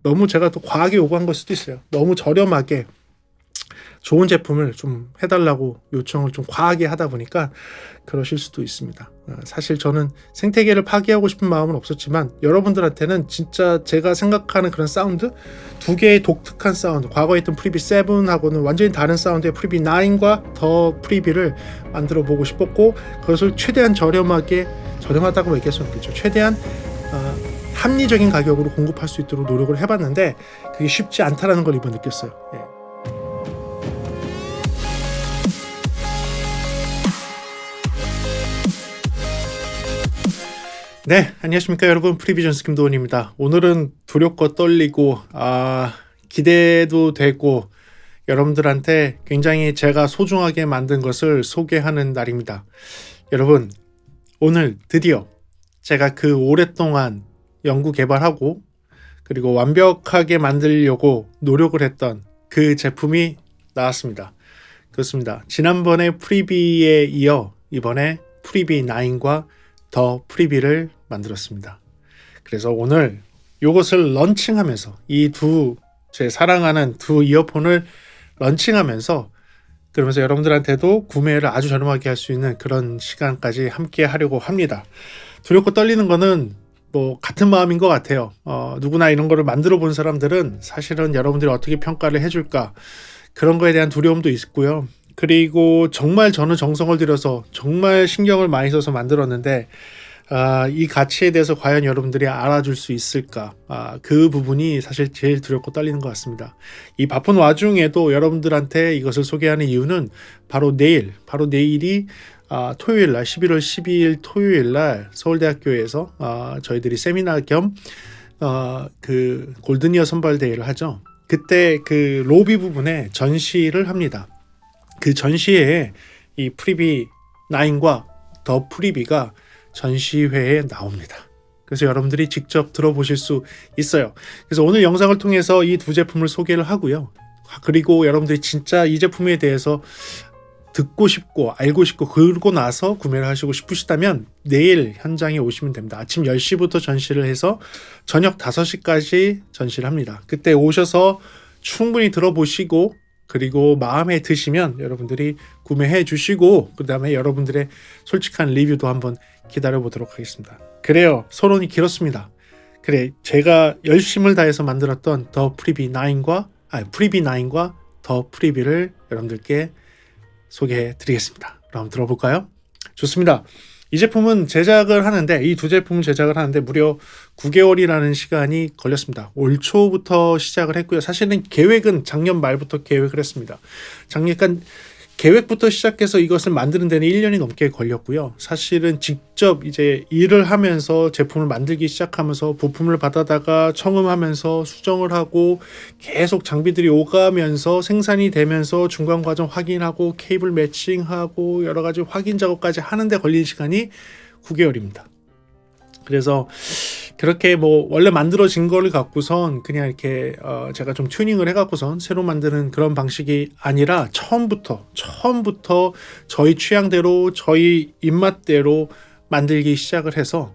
너무 제가 또 과하게 요구한 걸 수도 있어요. 너무 저렴하게 좋은 제품을 좀 해달라고 요청을 좀 과하게 하다 보니까 그러실 수도 있습니다. 사실 저는 생태계를 파괴하고 싶은 마음은 없었지만 여러분들한테는 진짜 제가 생각하는 그런 사운드, 두 개의 독특한 사운드, 과거에 있던 프리비 7하고는 완전히 다른 사운드의 프리비 9과 더 프리비를 만들어 보고 싶었고, 그것을 최대한 저렴하다고 얘기할 수는 없겠죠. 최대한 합리적인 가격으로 공급할 수 있도록 노력을 해봤는데 그게 쉽지 않다라는 걸 이번 느꼈어요. 예. 네, 안녕하십니까 여러분. 프리비전스 김도훈입니다. 오늘은 두렵고 떨리고 기대도 되고 여러분들한테 굉장히 제가 소중하게 만든 것을 소개하는 날입니다. 여러분, 오늘 드디어 제가 그 오랫동안 연구 개발하고 그리고 완벽하게 만들려고 노력을 했던 그 제품이 나왔습니다. 그렇습니다. 지난번에 프리비에 이어 이번에 프리비 9과 더 프리비를 만들었습니다. 그래서 오늘 이것을 런칭하면서 제 사랑하는 두 이어폰을 런칭하면서 그러면서 여러분들한테도 구매를 아주 저렴하게 할 수 있는 그런 시간까지 함께 하려고 합니다. 두렵고 떨리는 거는 뭐 같은 마음인 것 같아요. 누구나 이런 거를 만들어 본 사람들은 사실은 여러분들이 어떻게 평가를 해줄까 그런 거에 대한 두려움도 있고요. 그리고 정말 저는 정성을 들여서 정말 신경을 많이 써서 만들었는데 이 가치에 대해서 과연 여러분들이 알아줄 수 있을까? 그 부분이 사실 제일 두렵고 떨리는 것 같습니다. 이 바쁜 와중에도 여러분들한테 이것을 소개하는 이유는 바로 내일이 토요일 날 11월 12일 토요일 날 서울대학교에서 저희들이 세미나 겸 그 골든이어 선발대회를 하죠. 그때 그 로비 부분에 전시를 합니다. 그 전시회에 이 프리비 9과 더 프리비가 전시회에 나옵니다. 그래서 여러분들이 직접 들어보실 수 있어요. 그래서 오늘 영상을 통해서 이 두 제품을 소개를 하고요. 그리고 여러분들이 진짜 이 제품에 대해서 듣고 싶고 알고 싶고 그러고 나서 구매를 하시고 싶으시다면 내일 현장에 오시면 됩니다. 아침 10시부터 전시를 해서 저녁 5시까지 전시를 합니다. 그때 오셔서 충분히 들어보시고 그리고 마음에 드시면 여러분들이 구매해 주시고 그 다음에 여러분들의 솔직한 리뷰도 한번 기다려 보도록 하겠습니다. 그래요. 소론이 길었습니다. 그래, 제가 열심을 다해서 만들었던 더 프리비 9과 더 프리비를 여러분들께 소개해 드리겠습니다. 그럼 들어볼까요? 좋습니다. 이 제품은 이 두 제품을 제작을 하는데 무려 9개월이라는 시간이 걸렸습니다. 올 초부터 시작을 했고요. 사실은 계획은 작년 말부터 계획을 했습니다. 계획부터 시작해서 이것을 만드는 데는 1년이 넘게 걸렸고요. 사실은 직접 이제 일을 하면서 제품을 만들기 시작하면서 부품을 받아다가 청음하면서 수정을 하고 계속 장비들이 오가면서 생산이 되면서 중간 과정 확인하고 케이블 매칭하고 여러 가지 확인 작업까지 하는데 걸린 시간이 9개월입니다. 그래서 그렇게 뭐 원래 만들어진 거를 갖고선 그냥 이렇게 제가 좀 튜닝을 해갖고선 새로 만드는 그런 방식이 아니라 처음부터 저희 취향대로 저희 입맛대로 만들기 시작을 해서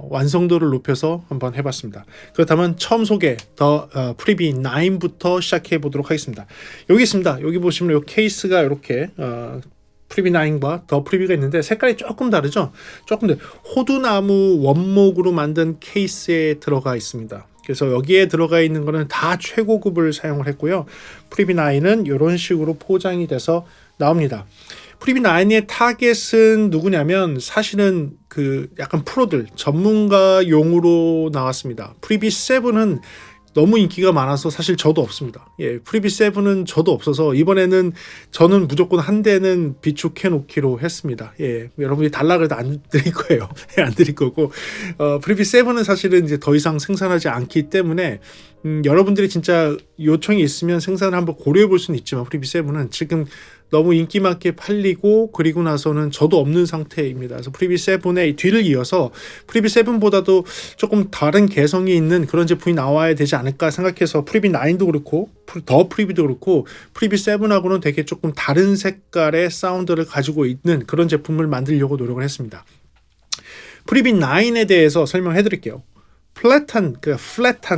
완성도를 높여서 한번 해봤습니다. 그렇다면 처음 소개 더 프리비 9부터 시작해 보도록 하겠습니다. 여기 있습니다. 여기 보시면 이 케이스가 이렇게 프리비 9과 더 프리비가 있는데 색깔이 조금 다르죠. 조금 호두나무 원목으로 만든 케이스에 들어가 있습니다. 그래서 여기에 들어가 있는 거는 다 최고급을 사용을 했고요. 프리비 9은 이런 식으로 포장이 돼서 나옵니다. 프리비 9의 타겟은 누구냐면 사실은 그 약간 프로들 전문가용으로 나왔습니다. 프리비 7은 너무 인기가 많아서 사실 저도 없습니다. 프리비 7은 저도 없어서 이번에는 저는 무조건 한 대는 비축해 놓기로 했습니다. 여러분이 달라 그래도 안 드릴 거예요. 안 드릴 거고 프리비 7은 사실은 이제 더 이상 생산하지 않기 때문에 여러분들이 진짜 요청이 있으면 생산을 한번 고려해 볼 수는 있지만 프리비 7은 지금 너무 인기 많게 팔리고 그리고 나서는 저도 없는 상태입니다. 그래서 프리비 7의 뒤를 이어서 프리비 7보다도 조금 다른 개성이 있는 그런 제품이 나와야 되지 않을까 생각해서 프리비 9도 그렇고 더 프리비도 그렇고 프리비 7하고는 되게 조금 다른 색깔의 사운드를 가지고 있는 그런 제품을 만들려고 노력을 했습니다. 프리비 9에 대해서 설명해 드릴게요. 플랫한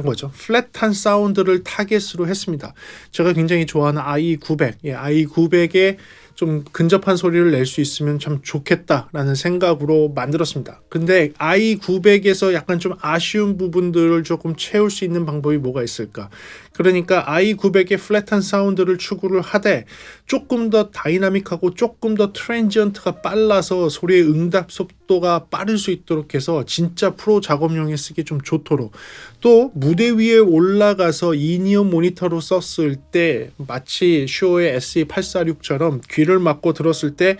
거죠. 플랫한 사운드를 타겟으로 했습니다. 제가 굉장히 좋아하는 i900, i900에 좀 근접한 소리를 낼 수 있으면 참 좋겠다라는 생각으로 만들었습니다. 근데 i900에서 약간 좀 아쉬운 부분들을 조금 채울 수 있는 방법이 뭐가 있을까? 그러니까 i900의 플랫한 사운드를 추구를 하되 조금 더 다이나믹하고 조금 더 트랜지언트가 빨라서 소리의 응답 속도가 빠를 수 있도록 해서 진짜 프로 작업용에 쓰기 좀 좋도록, 또 무대 위에 올라가서 이니어 모니터로 썼을 때 마치 슈어의 SE846처럼 귀를 막고 들었을 때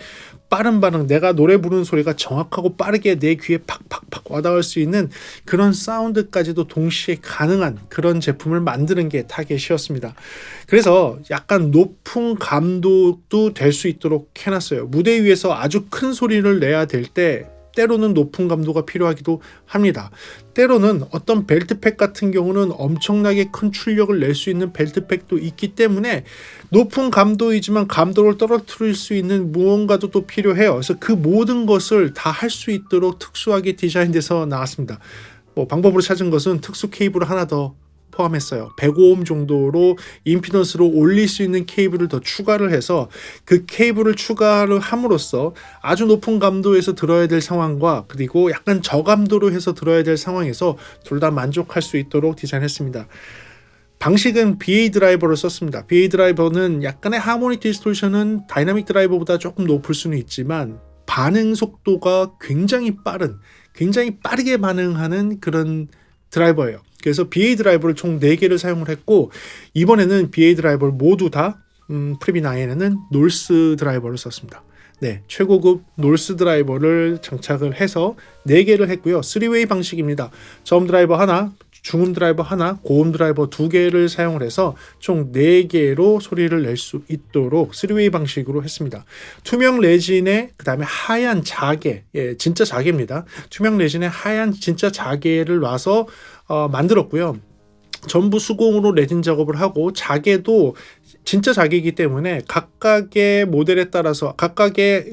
빠른 반응, 내가 노래 부르는 소리가 정확하고 빠르게 내 귀에 팍팍팍 와닿을 수 있는 그런 사운드까지도 동시에 가능한 그런 제품을 만드는 게 타겟이었습니다. 그래서 약간 높은 감도도 될 수 있도록 해놨어요. 무대 위에서 아주 큰 소리를 내야 될 때 때로는 높은 감도가 필요하기도 합니다. 때로는 어떤 벨트팩 같은 경우는 엄청나게 큰 출력을 낼 수 있는 벨트팩도 있기 때문에 높은 감도이지만 감도를 떨어뜨릴 수 있는 무언가도 또 필요해요. 그래서 그 모든 것을 다 할 수 있도록 특수하게 디자인돼서 나왔습니다. 방법으로 찾은 것은 특수 케이블을 하나 더 포함했어요. 105옴 정도로 임피던스로 올릴 수 있는 케이블을 더 추가를 해서 그 케이블을 추가를 함으로써 아주 높은 감도에서 들어야 될 상황과 그리고 약간 저감도로 해서 들어야 될 상황에서 둘 다 만족할 수 있도록 디자인했습니다. 방식은 BA 드라이버를 썼습니다. BA 드라이버는 약간의 하모닉 디스토션은 다이나믹 드라이버보다 조금 높을 수는 있지만 반응 속도가 굉장히 빠르게 반응하는 그런 드라이버예요. 그래서 BA 드라이버를 총 4개를 사용을 했고, 이번에는 BA 드라이버를 모두 다 프리비 9에는 놀스 드라이버를 썼습니다. 네, 최고급 놀스 드라이버를 장착을 해서 4개를 했고요. 3웨이 방식입니다. 저음 드라이버 하나, 중음 드라이버 하나, 고음 드라이버 2개를 사용을 해서 총 4개로 소리를 낼 수 있도록 3웨이 방식으로 했습니다. 투명 레진에 그 다음에 하얀 자개, 진짜 자개입니다. 투명 레진에 하얀 진짜 자개를 놔서 만들었고요. 전부 수공으로 레진 작업을 하고, 자개도 진짜 자개이기 때문에 각각의 모델에 따라서 각각의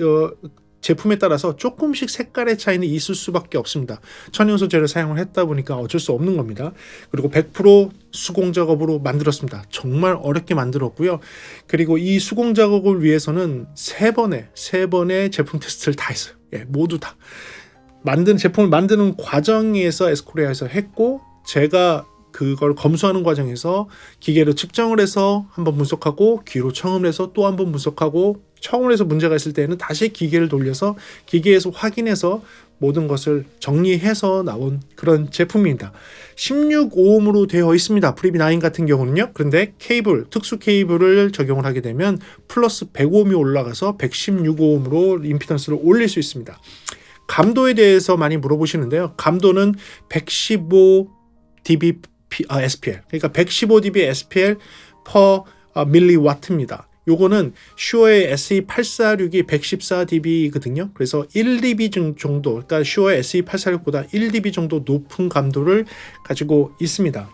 제품에 따라서 조금씩 색깔의 차이는 있을 수밖에 없습니다. 천연 소재를 사용을 했다 보니까 어쩔 수 없는 겁니다. 그리고 100% 수공 작업으로 만들었습니다. 정말 어렵게 만들었고요. 그리고 이 수공 작업을 위해서는 3번의 제품 테스트를 다 했어요. 모두 다. 제품을 만드는 과정에서 에스코리아에서 했고, 제가 그걸 검수하는 과정에서 기계로 측정을 해서 한번 분석하고, 귀로 청음을 해서 또 한번 분석하고, 청음을 해서 문제가 있을 때는 다시 기계를 돌려서 기계에서 확인해서 모든 것을 정리해서 나온 그런 제품입니다. 16오음으로 되어 있습니다. 프리비 9 같은 경우는요. 그런데 특수 케이블을 적용을 하게 되면 플러스 105옴이 올라가서 116오음으로 임피던스를 올릴 수 있습니다. 감도에 대해서 많이 물어보시는데요. 감도는 115 dB SPL, 그러니까 115 dB SPL per 밀리와트입니다. 요거는 슈어의 SE846이 114 dB거든요. 그래서 1 dB 정도, 그러니까 슈어의 SE846보다 1 dB 정도 높은 감도를 가지고 있습니다.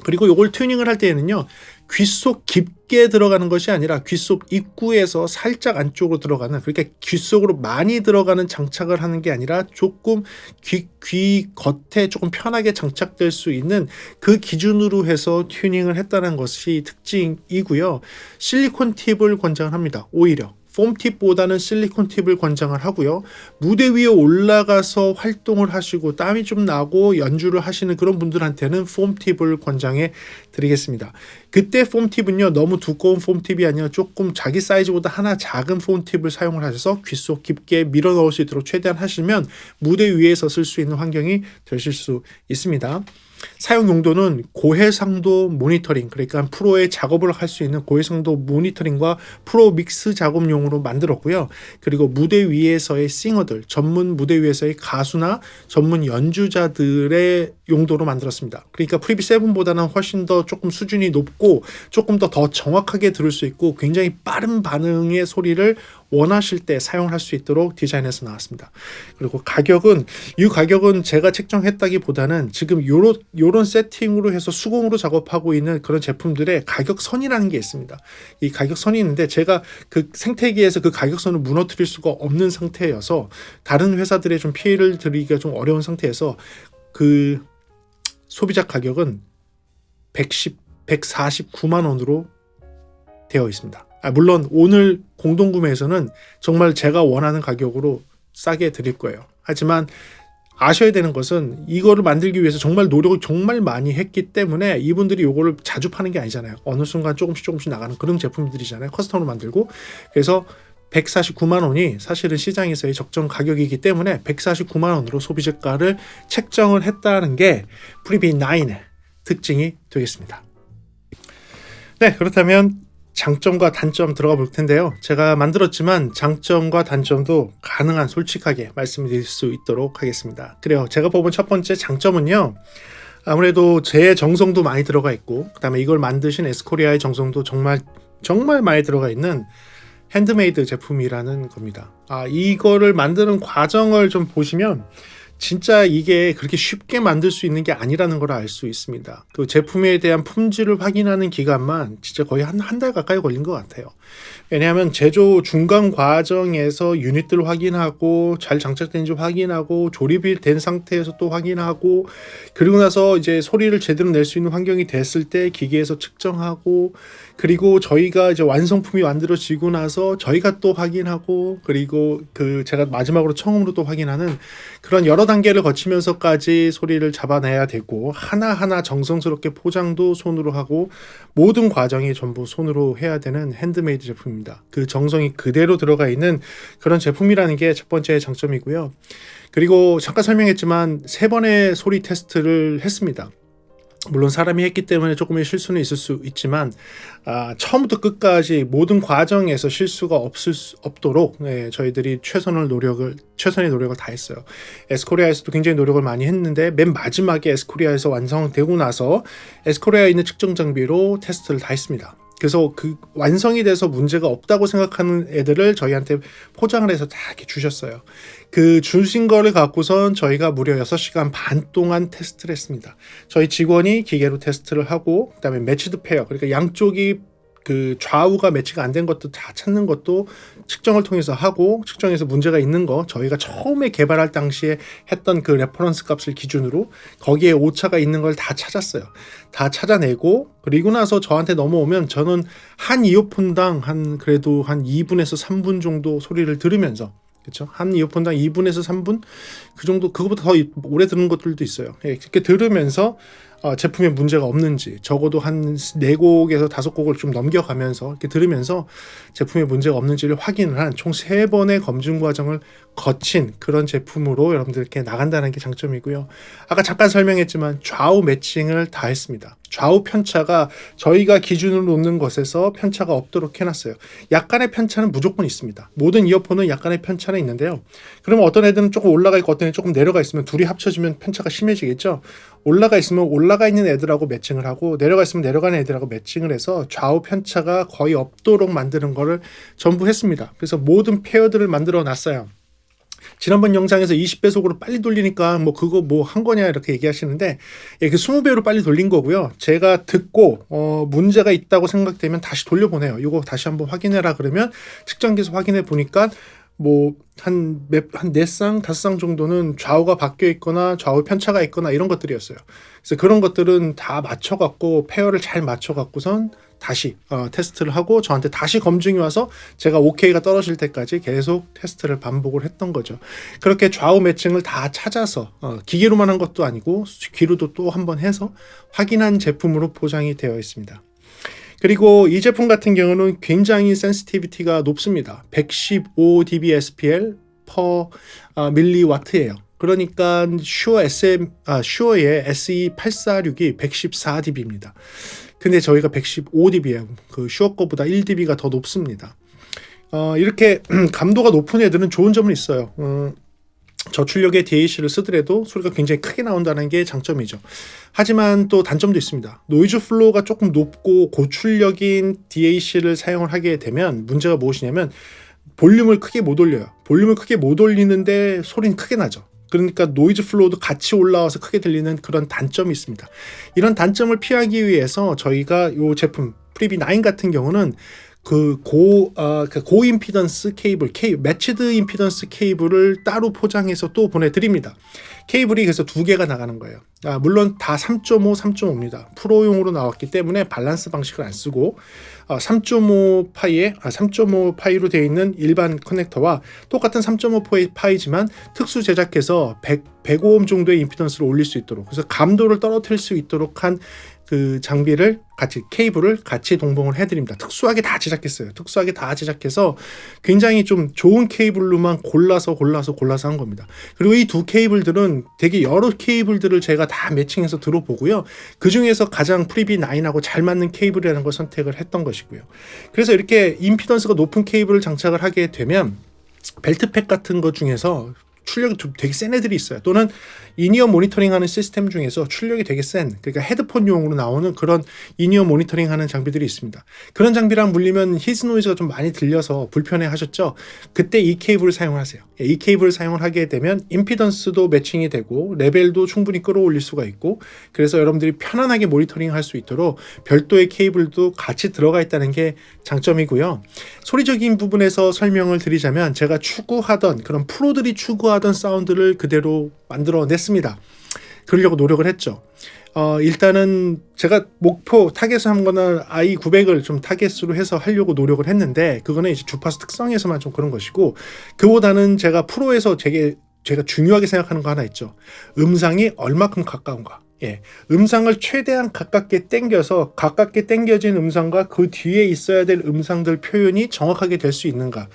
그리고 요걸 튜닝을 할 때에는요, 귀 속 깊게 들어가는 것이 아니라 귀 속 입구에서 살짝 안쪽으로 들어가는, 그러니까 귀 속으로 많이 들어가는 장착을 하는 게 아니라 조금 귀 겉에 조금 편하게 장착될 수 있는 그 기준으로 해서 튜닝을 했다는 것이 특징이고요. 실리콘 팁을 권장을 합니다. 오히려 폼 팁보다는 실리콘 팁을 권장을 하고요. 무대 위에 올라가서 활동을 하시고 땀이 좀 나고 연주를 하시는 그런 분들한테는 폼 팁을 권장해 드리겠습니다. 그때 폼 팁은요, 너무 두꺼운 폼 팁이 아니라 조금 자기 사이즈보다 하나 작은 폼 팁을 사용을 하셔서 귀 속 깊게 밀어 넣을 수 있도록 최대한 하시면 무대 위에서 쓸 수 있는 환경이 되실 수 있습니다. 사용 용도는 고해상도 모니터링, 그러니까 프로의 작업을 할 수 있는 고해상도 모니터링과 프로 믹스 작업용으로 만들었고요. 그리고 무대 위에서의 싱어들, 전문 무대 위에서의 가수나 전문 연주자들의 용도로 만들었습니다. 그러니까 프리비 7보다는 훨씬 더 조금 수준이 높고 조금 더 정확하게 들을 수 있고 굉장히 빠른 반응의 소리를 원하실 때 사용할 수 있도록 디자인해서 나왔습니다. 그리고 이 가격은 제가 책정했다기보다는 지금 요런 세팅으로 해서 수공으로 작업하고 있는 그런 제품들의 가격선이라는 게 있습니다. 이 가격선이 있는데 제가 그 생태계에서 그 가격선을 무너뜨릴 수가 없는 상태여서 다른 회사들의 좀 피해를 드리기가 좀 어려운 상태에서 그 소비자 가격은 149만 원으로 되어 있습니다. 물론 오늘 공동구매에서는 정말 제가 원하는 가격으로 싸게 드릴 거예요. 하지만 아셔야 되는 것은 이거를 만들기 위해서 정말 노력을 정말 많이 했기 때문에 이분들이 이거를 자주 파는 게 아니잖아요. 어느 순간 조금씩 나가는 그런 제품들이잖아요. 커스텀으로 만들고. 그래서 149만 원이 사실은 시장에서의 적정 가격이기 때문에 149만 원으로 소비자가를 책정을 했다는 게 프리비 9의 특징이 되겠습니다. 네, 그렇다면 장점과 단점 들어가 볼 텐데요. 제가 만들었지만 장점과 단점도 가능한 솔직하게 말씀드릴 수 있도록 하겠습니다. 그래요. 제가 뽑은 첫 번째 장점은요. 아무래도 제 정성도 많이 들어가 있고 그다음에 이걸 만드신 에스코리아의 정성도 정말 많이 들어가 있는 핸드메이드 제품이라는 겁니다. 이거를 만드는 과정을 좀 보시면 진짜 이게 그렇게 쉽게 만들 수 있는 게 아니라는 걸 알 수 있습니다. 그 제품에 대한 품질을 확인하는 기간만 진짜 거의 한 달 가까이 걸린 것 같아요. 왜냐하면 제조 중간 과정에서 유닛들을 확인하고 잘 장착된지 확인하고 조립이 된 상태에서 또 확인하고 그리고 나서 이제 소리를 제대로 낼 수 있는 환경이 됐을 때 기계에서 측정하고 그리고 저희가 이제 완성품이 만들어지고 나서 저희가 또 확인하고 그리고 그 제가 마지막으로 처음으로 또 확인하는 그런 여러 단계를 거치면서까지 소리를 잡아내야 되고 하나하나 정성스럽게 포장도 손으로 하고 모든 과정이 전부 손으로 해야 되는 핸드메이드 제품입니다. 그 정성이 그대로 들어가 있는 그런 제품이라는 게 첫 번째 장점이고요. 그리고 잠깐 설명했지만 3번의 소리 테스트를 했습니다. 물론 사람이 했기 때문에 조금의 실수는 있을 수 있지만 처음부터 끝까지 모든 과정에서 실수가 없도록 저희들이 최선의 노력을 다했어요. 에스코리아에서도 굉장히 노력을 많이 했는데 맨 마지막에 에스코리아에서 완성되고 나서 에스코리아에 있는 측정 장비로 테스트를 다 했습니다. 그래서 그 완성이 돼서 문제가 없다고 생각하는 애들을 저희한테 포장을 해서 다 이렇게 주셨어요. 그 주신 거를 갖고선 저희가 무려 6시간 반 동안 테스트를 했습니다. 저희 직원이 기계로 테스트를 하고 그다음에 매치드 페어 그러니까 양쪽이 그 좌우가 매치가 안 된 것도 다 찾는 것도 측정을 통해서 하고 측정해서 문제가 있는 거 저희가 처음에 개발할 당시에 했던 그 레퍼런스 값을 기준으로 거기에 오차가 있는 걸 다 찾았어요. 다 찾아내고 그리고 나서 저한테 넘어오면 저는 한 이어폰당 그래도 한 2분에서 3분 정도 소리를 들으면서 그렇죠? 한 이어폰당 2분에서 3분 그 정도 그거보다 더 오래 듣는 것들도 있어요. 이렇게 들으면서 제품에 문제가 없는지 적어도 한 4곡에서 5곡을 좀 넘겨가면서 이렇게 들으면서 제품에 문제가 없는지를 확인을 한 총 3번의 검증 과정을 거친 그런 제품으로 여러분들께 나간다는 게 장점이고요. 아까 잠깐 설명했지만 좌우 매칭을 다 했습니다. 좌우 편차가 저희가 기준으로 놓는 것에서 편차가 없도록 해놨어요. 약간의 편차는 무조건 있습니다. 모든 이어폰은 약간의 편차는 있는데요. 그러면 어떤 애들은 조금 올라가 있고 어떤 애들은 조금 내려가 있으면 둘이 합쳐지면 편차가 심해지겠죠. 올라가 있으면 올라가 있는 애들하고 매칭을 하고 내려가 있으면 내려가는 애들하고 매칭을 해서 좌우 편차가 거의 없도록 만드는 거를 전부 했습니다. 그래서 모든 페어들을 만들어 놨어요. 지난번 영상에서 20배속으로 빨리 돌리니까 뭐 그거 뭐 한 거냐 이렇게 얘기하시는데 그 20배로 빨리 돌린 거고요. 제가 듣고 문제가 있다고 생각되면 다시 돌려보내요. 이거 다시 한번 확인해라 그러면 측정기에서 확인해 보니까 뭐 한 4쌍, 5쌍 정도는 좌우가 바뀌어 있거나 좌우 편차가 있거나 이런 것들이었어요. 그래서 그런 것들은 다 맞춰갖고 페어를 잘 맞춰갖고선 다시 테스트를 하고 저한테 다시 검증이 와서 제가 OK가 떨어질 때까지 계속 테스트를 반복을 했던 거죠. 그렇게 좌우 매칭을 다 찾아서 기계로만 한 것도 아니고 귀로도 또 한번 해서 확인한 제품으로 포장이 되어 있습니다. 그리고 이 제품 같은 경우는 굉장히 센시티비티가 높습니다. 115 dB SPL per 밀리와트예요. 그러니까 슈어의 SE846이 114 dB입니다. 근데 저희가 115 dB예요. 그 슈어 거보다 1 dB가 더 높습니다. 이렇게 감도가 높은 애들은 좋은 점은 있어요. 저출력의 DAC를 쓰더라도 소리가 굉장히 크게 나온다는 게 장점이죠. 하지만 또 단점도 있습니다. 노이즈 플로우가 조금 높고 고출력인 DAC를 사용을 하게 되면 문제가 무엇이냐면 볼륨을 크게 못 올려요. 볼륨을 크게 못 올리는데 소리는 크게 나죠. 그러니까 노이즈 플로우도 같이 올라와서 크게 들리는 그런 단점이 있습니다. 이런 단점을 피하기 위해서 저희가 이 제품 프리비 9 같은 경우는 고 임피던스 케이블, 매치드 임피던스 케이블을 따로 포장해서 또 보내드립니다. 케이블이 그래서 2개가 나가는 거예요. 물론 다 3.5, 3.5입니다. 프로용으로 나왔기 때문에 밸런스 방식을 안 쓰고 3.5 파이로 되어 있는 일반 커넥터와 똑같은 3.5 파이지만 특수 제작해서 105옴 정도의 임피던스를 올릴 수 있도록, 그래서 감도를 떨어뜨릴 수 있도록 한 그 장비를 케이블을 같이 동봉을 해드립니다. 특수하게 다 제작했어요. 특수하게 다 제작해서 굉장히 좀 좋은 케이블로만 골라서 한 겁니다. 그리고 이 두 케이블들은 되게 여러 케이블들을 제가 다 매칭해서 들어보고요. 그 중에서 가장 프리비 9하고 잘 맞는 케이블이라는 걸 선택을 했던 것이고요. 그래서 이렇게 임피던스가 높은 케이블을 장착을 하게 되면 벨트팩 같은 것 중에서 출력이 되게 센 애들이 있어요. 또는 인이어 모니터링 하는 시스템 중에서 출력이 되게 센, 그러니까 헤드폰용으로 나오는 그런 인이어 모니터링 하는 장비들이 있습니다. 그런 장비랑 물리면 히즈 노이즈가 좀 많이 들려서 불편해 하셨죠? 그때 이 케이블을 사용하세요. 이 케이블을 사용을 하게 되면 임피던스도 매칭이 되고 레벨도 충분히 끌어올릴 수가 있고, 그래서 여러분들이 편안하게 모니터링 할 수 있도록 별도의 케이블도 같이 들어가 있다는 게 장점이고요. 소리적인 부분에서 설명을 드리자면, 제가 추구하던 그런 프로들이 추구하던 사운드를 그대로 만들어냈습니다. 그러려고 노력을 했죠. 일단은 제가 목표 타겟을 한 거는 i900을 좀 타겟으로 해서 하려고 노력을 했는데, 그거는 이제 주파수 특성에서만 좀 그런 것이고, 그보다는 제가 프로에서 제가 중요하게 생각하는 거 하나 있죠. 음상이 얼마큼 가까운가. 음상을 최대한 가깝게 당겨서 가깝게 당겨진 음상과 그 뒤에 있어야 될 음상들 표현이 정확하게 될 수 있는가.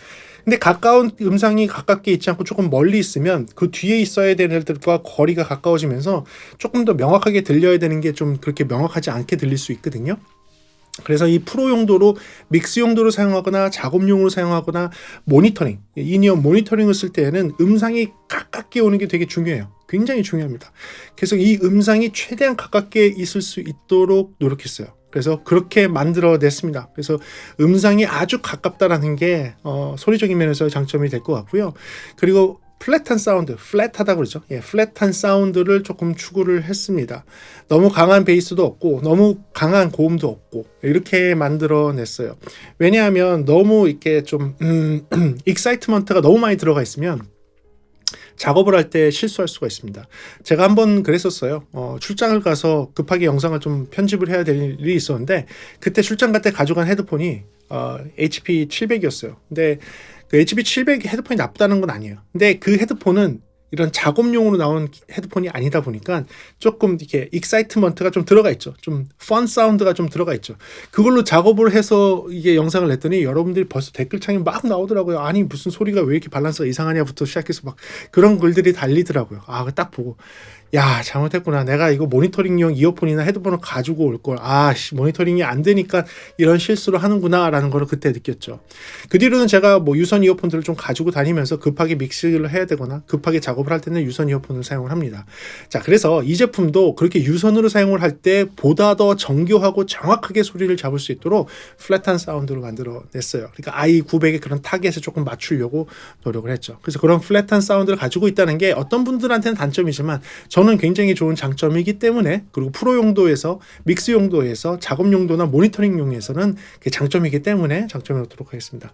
근데 가까운 음상이 가깝게 있지 않고 조금 멀리 있으면 그 뒤에 있어야 되는 애들과 거리가 가까워지면서 조금 더 명확하게 들려야 되는 게 좀 그렇게 명확하지 않게 들릴 수 있거든요. 그래서 이 프로 용도로, 믹스 용도로 사용하거나 작업용으로 사용하거나 모니터링, 인이어 모니터링을 쓸 때에는 음상이 가깝게 오는 게 되게 중요해요. 굉장히 중요합니다. 그래서 이 음상이 최대한 가깝게 있을 수 있도록 노력했어요. 그래서 그렇게 만들어냈습니다. 그래서 음상이 아주 가깝다라는 게 소리적인 면에서 장점이 될 것 같고요. 그리고 플랫한 사운드, 플랫하다고 그러죠. 플랫한 사운드를 조금 추구를 했습니다. 너무 강한 베이스도 없고 너무 강한 고음도 없고 이렇게 만들어냈어요. 왜냐하면 너무 이렇게 좀 익사이트먼트가 너무 많이 들어가 있으면 작업을 할 때 실수할 수가 있습니다. 제가 한번 그랬었어요. 출장을 가서 급하게 영상을 좀 편집을 해야 될 일이 있었는데, 그때 출장 갈 때 가져간 헤드폰이 HP700이었어요. 근데 그 HP700 헤드폰이 나쁘다는 건 아니에요. 근데 그 헤드폰은 이런 작업용으로 나온 헤드폰이 아니다 보니까 조금 이렇게 익사이트먼트가 좀 들어가 있죠. 좀 펀 사운드가 좀 들어가 있죠. 그걸로 작업을 해서 이게 영상을 냈더니 여러분들이 벌써 댓글창에 막 나오더라고요. 아니 무슨 소리가 왜 이렇게 밸런스가 이상하냐부터 시작해서 막 그런 글들이 달리더라고요. 딱 보고 야, 잘못했구나. 내가 이거 모니터링용 이어폰이나 헤드폰을 가지고 올 걸. 모니터링이 안 되니까 이런 실수를 하는구나 라는 걸 그때 느꼈죠. 그 뒤로는 제가 뭐 유선 이어폰들을 좀 가지고 다니면서 급하게 믹스를 해야 되거나 급하게 작업을 할 때는 유선 이어폰을 사용을 합니다. 자, 그래서 이 제품도 그렇게 유선으로 사용을 할 때 보다 더 정교하고 정확하게 소리를 잡을 수 있도록 플랫한 사운드로 만들어냈어요. 그러니까 i900의 그런 타겟에 조금 맞추려고 노력을 했죠. 그래서 그런 플랫한 사운드를 가지고 있다는 게 어떤 분들한테는 단점이지만 저는 굉장히 좋은 장점이기 때문에, 그리고 프로 용도에서, 믹스 용도에서, 작업 용도나 모니터링 용에서는 그게 장점이기 때문에 장점이 놓도록 하겠습니다.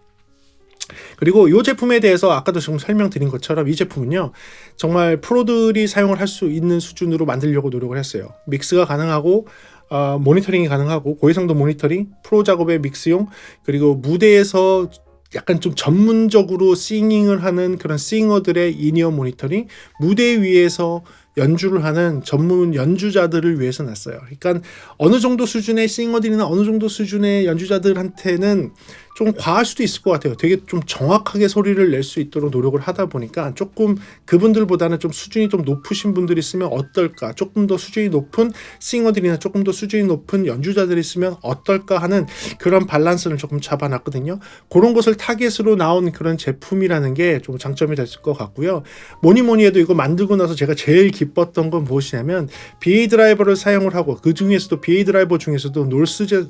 그리고 이 제품에 대해서 아까도 지금 설명드린 것처럼 이 제품은요, 정말 프로들이 사용을 할 수 있는 수준으로 만들려고 노력을 했어요. 믹스가 가능하고 모니터링이 가능하고 고해상도 모니터링, 프로 작업의 믹스용, 그리고 무대에서 약간 좀 전문적으로 싱잉을 하는 그런 싱어들의 인이어 모니터링, 무대 위에서 연주를 하는 전문 연주자들을 위해서 놨어요. 그러니까 어느 정도 수준의 싱어들이나 어느 정도 수준의 연주자들한테는 좀 과할 수도 있을 것 같아요. 되게 좀 정확하게 소리를 낼 수 있도록 노력을 하다 보니까 조금 그분들보다는 좀 수준이 좀 높으신 분들이 있으면 어떨까, 조금 더 수준이 높은 싱어들이나 조금 더 수준이 높은 연주자들이 있으면 어떨까 하는 그런 밸런스를 조금 잡아놨거든요. 그런 것을 타겟으로 나온 그런 제품이라는 게 좀 장점이 됐을 것 같고요. 뭐니 해도 이거 만들고 나서 제가 제일 기뻤던 건 무엇이냐면, BA 드라이버를 사용을 하고, 그 중에서도 BA 드라이버 중에서도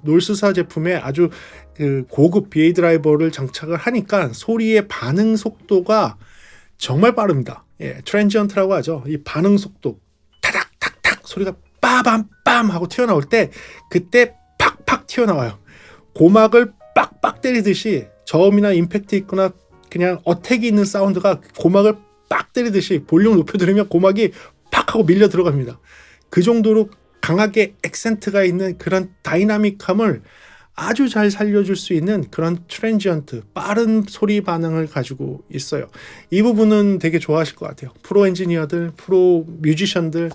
놀스사 제품의 아주 그 고급 BA 드라이버를 장착을 하니까 소리의 반응 속도가 정말 빠릅니다. 트랜지언트라고 하죠. 이 반응 속도 타닥탁탁 소리가 빠밤빰 하고 튀어나올 때 그때 팍팍 튀어나와요. 고막을 빡빡 때리듯이 저음이나 임팩트 있거나 그냥 어택이 있는 사운드가 고막을 빡 때리듯이 볼륨을 높여 들으면 고막이 팍 하고 밀려 들어갑니다. 그 정도로 강하게 액센트가 있는 그런 다이나믹함을 아주 잘 살려줄 수 있는 그런 트랜지언트, 빠른 소리 반응을 가지고 있어요. 이 부분은 되게 좋아하실 것 같아요. 프로 엔지니어들, 프로 뮤지션들,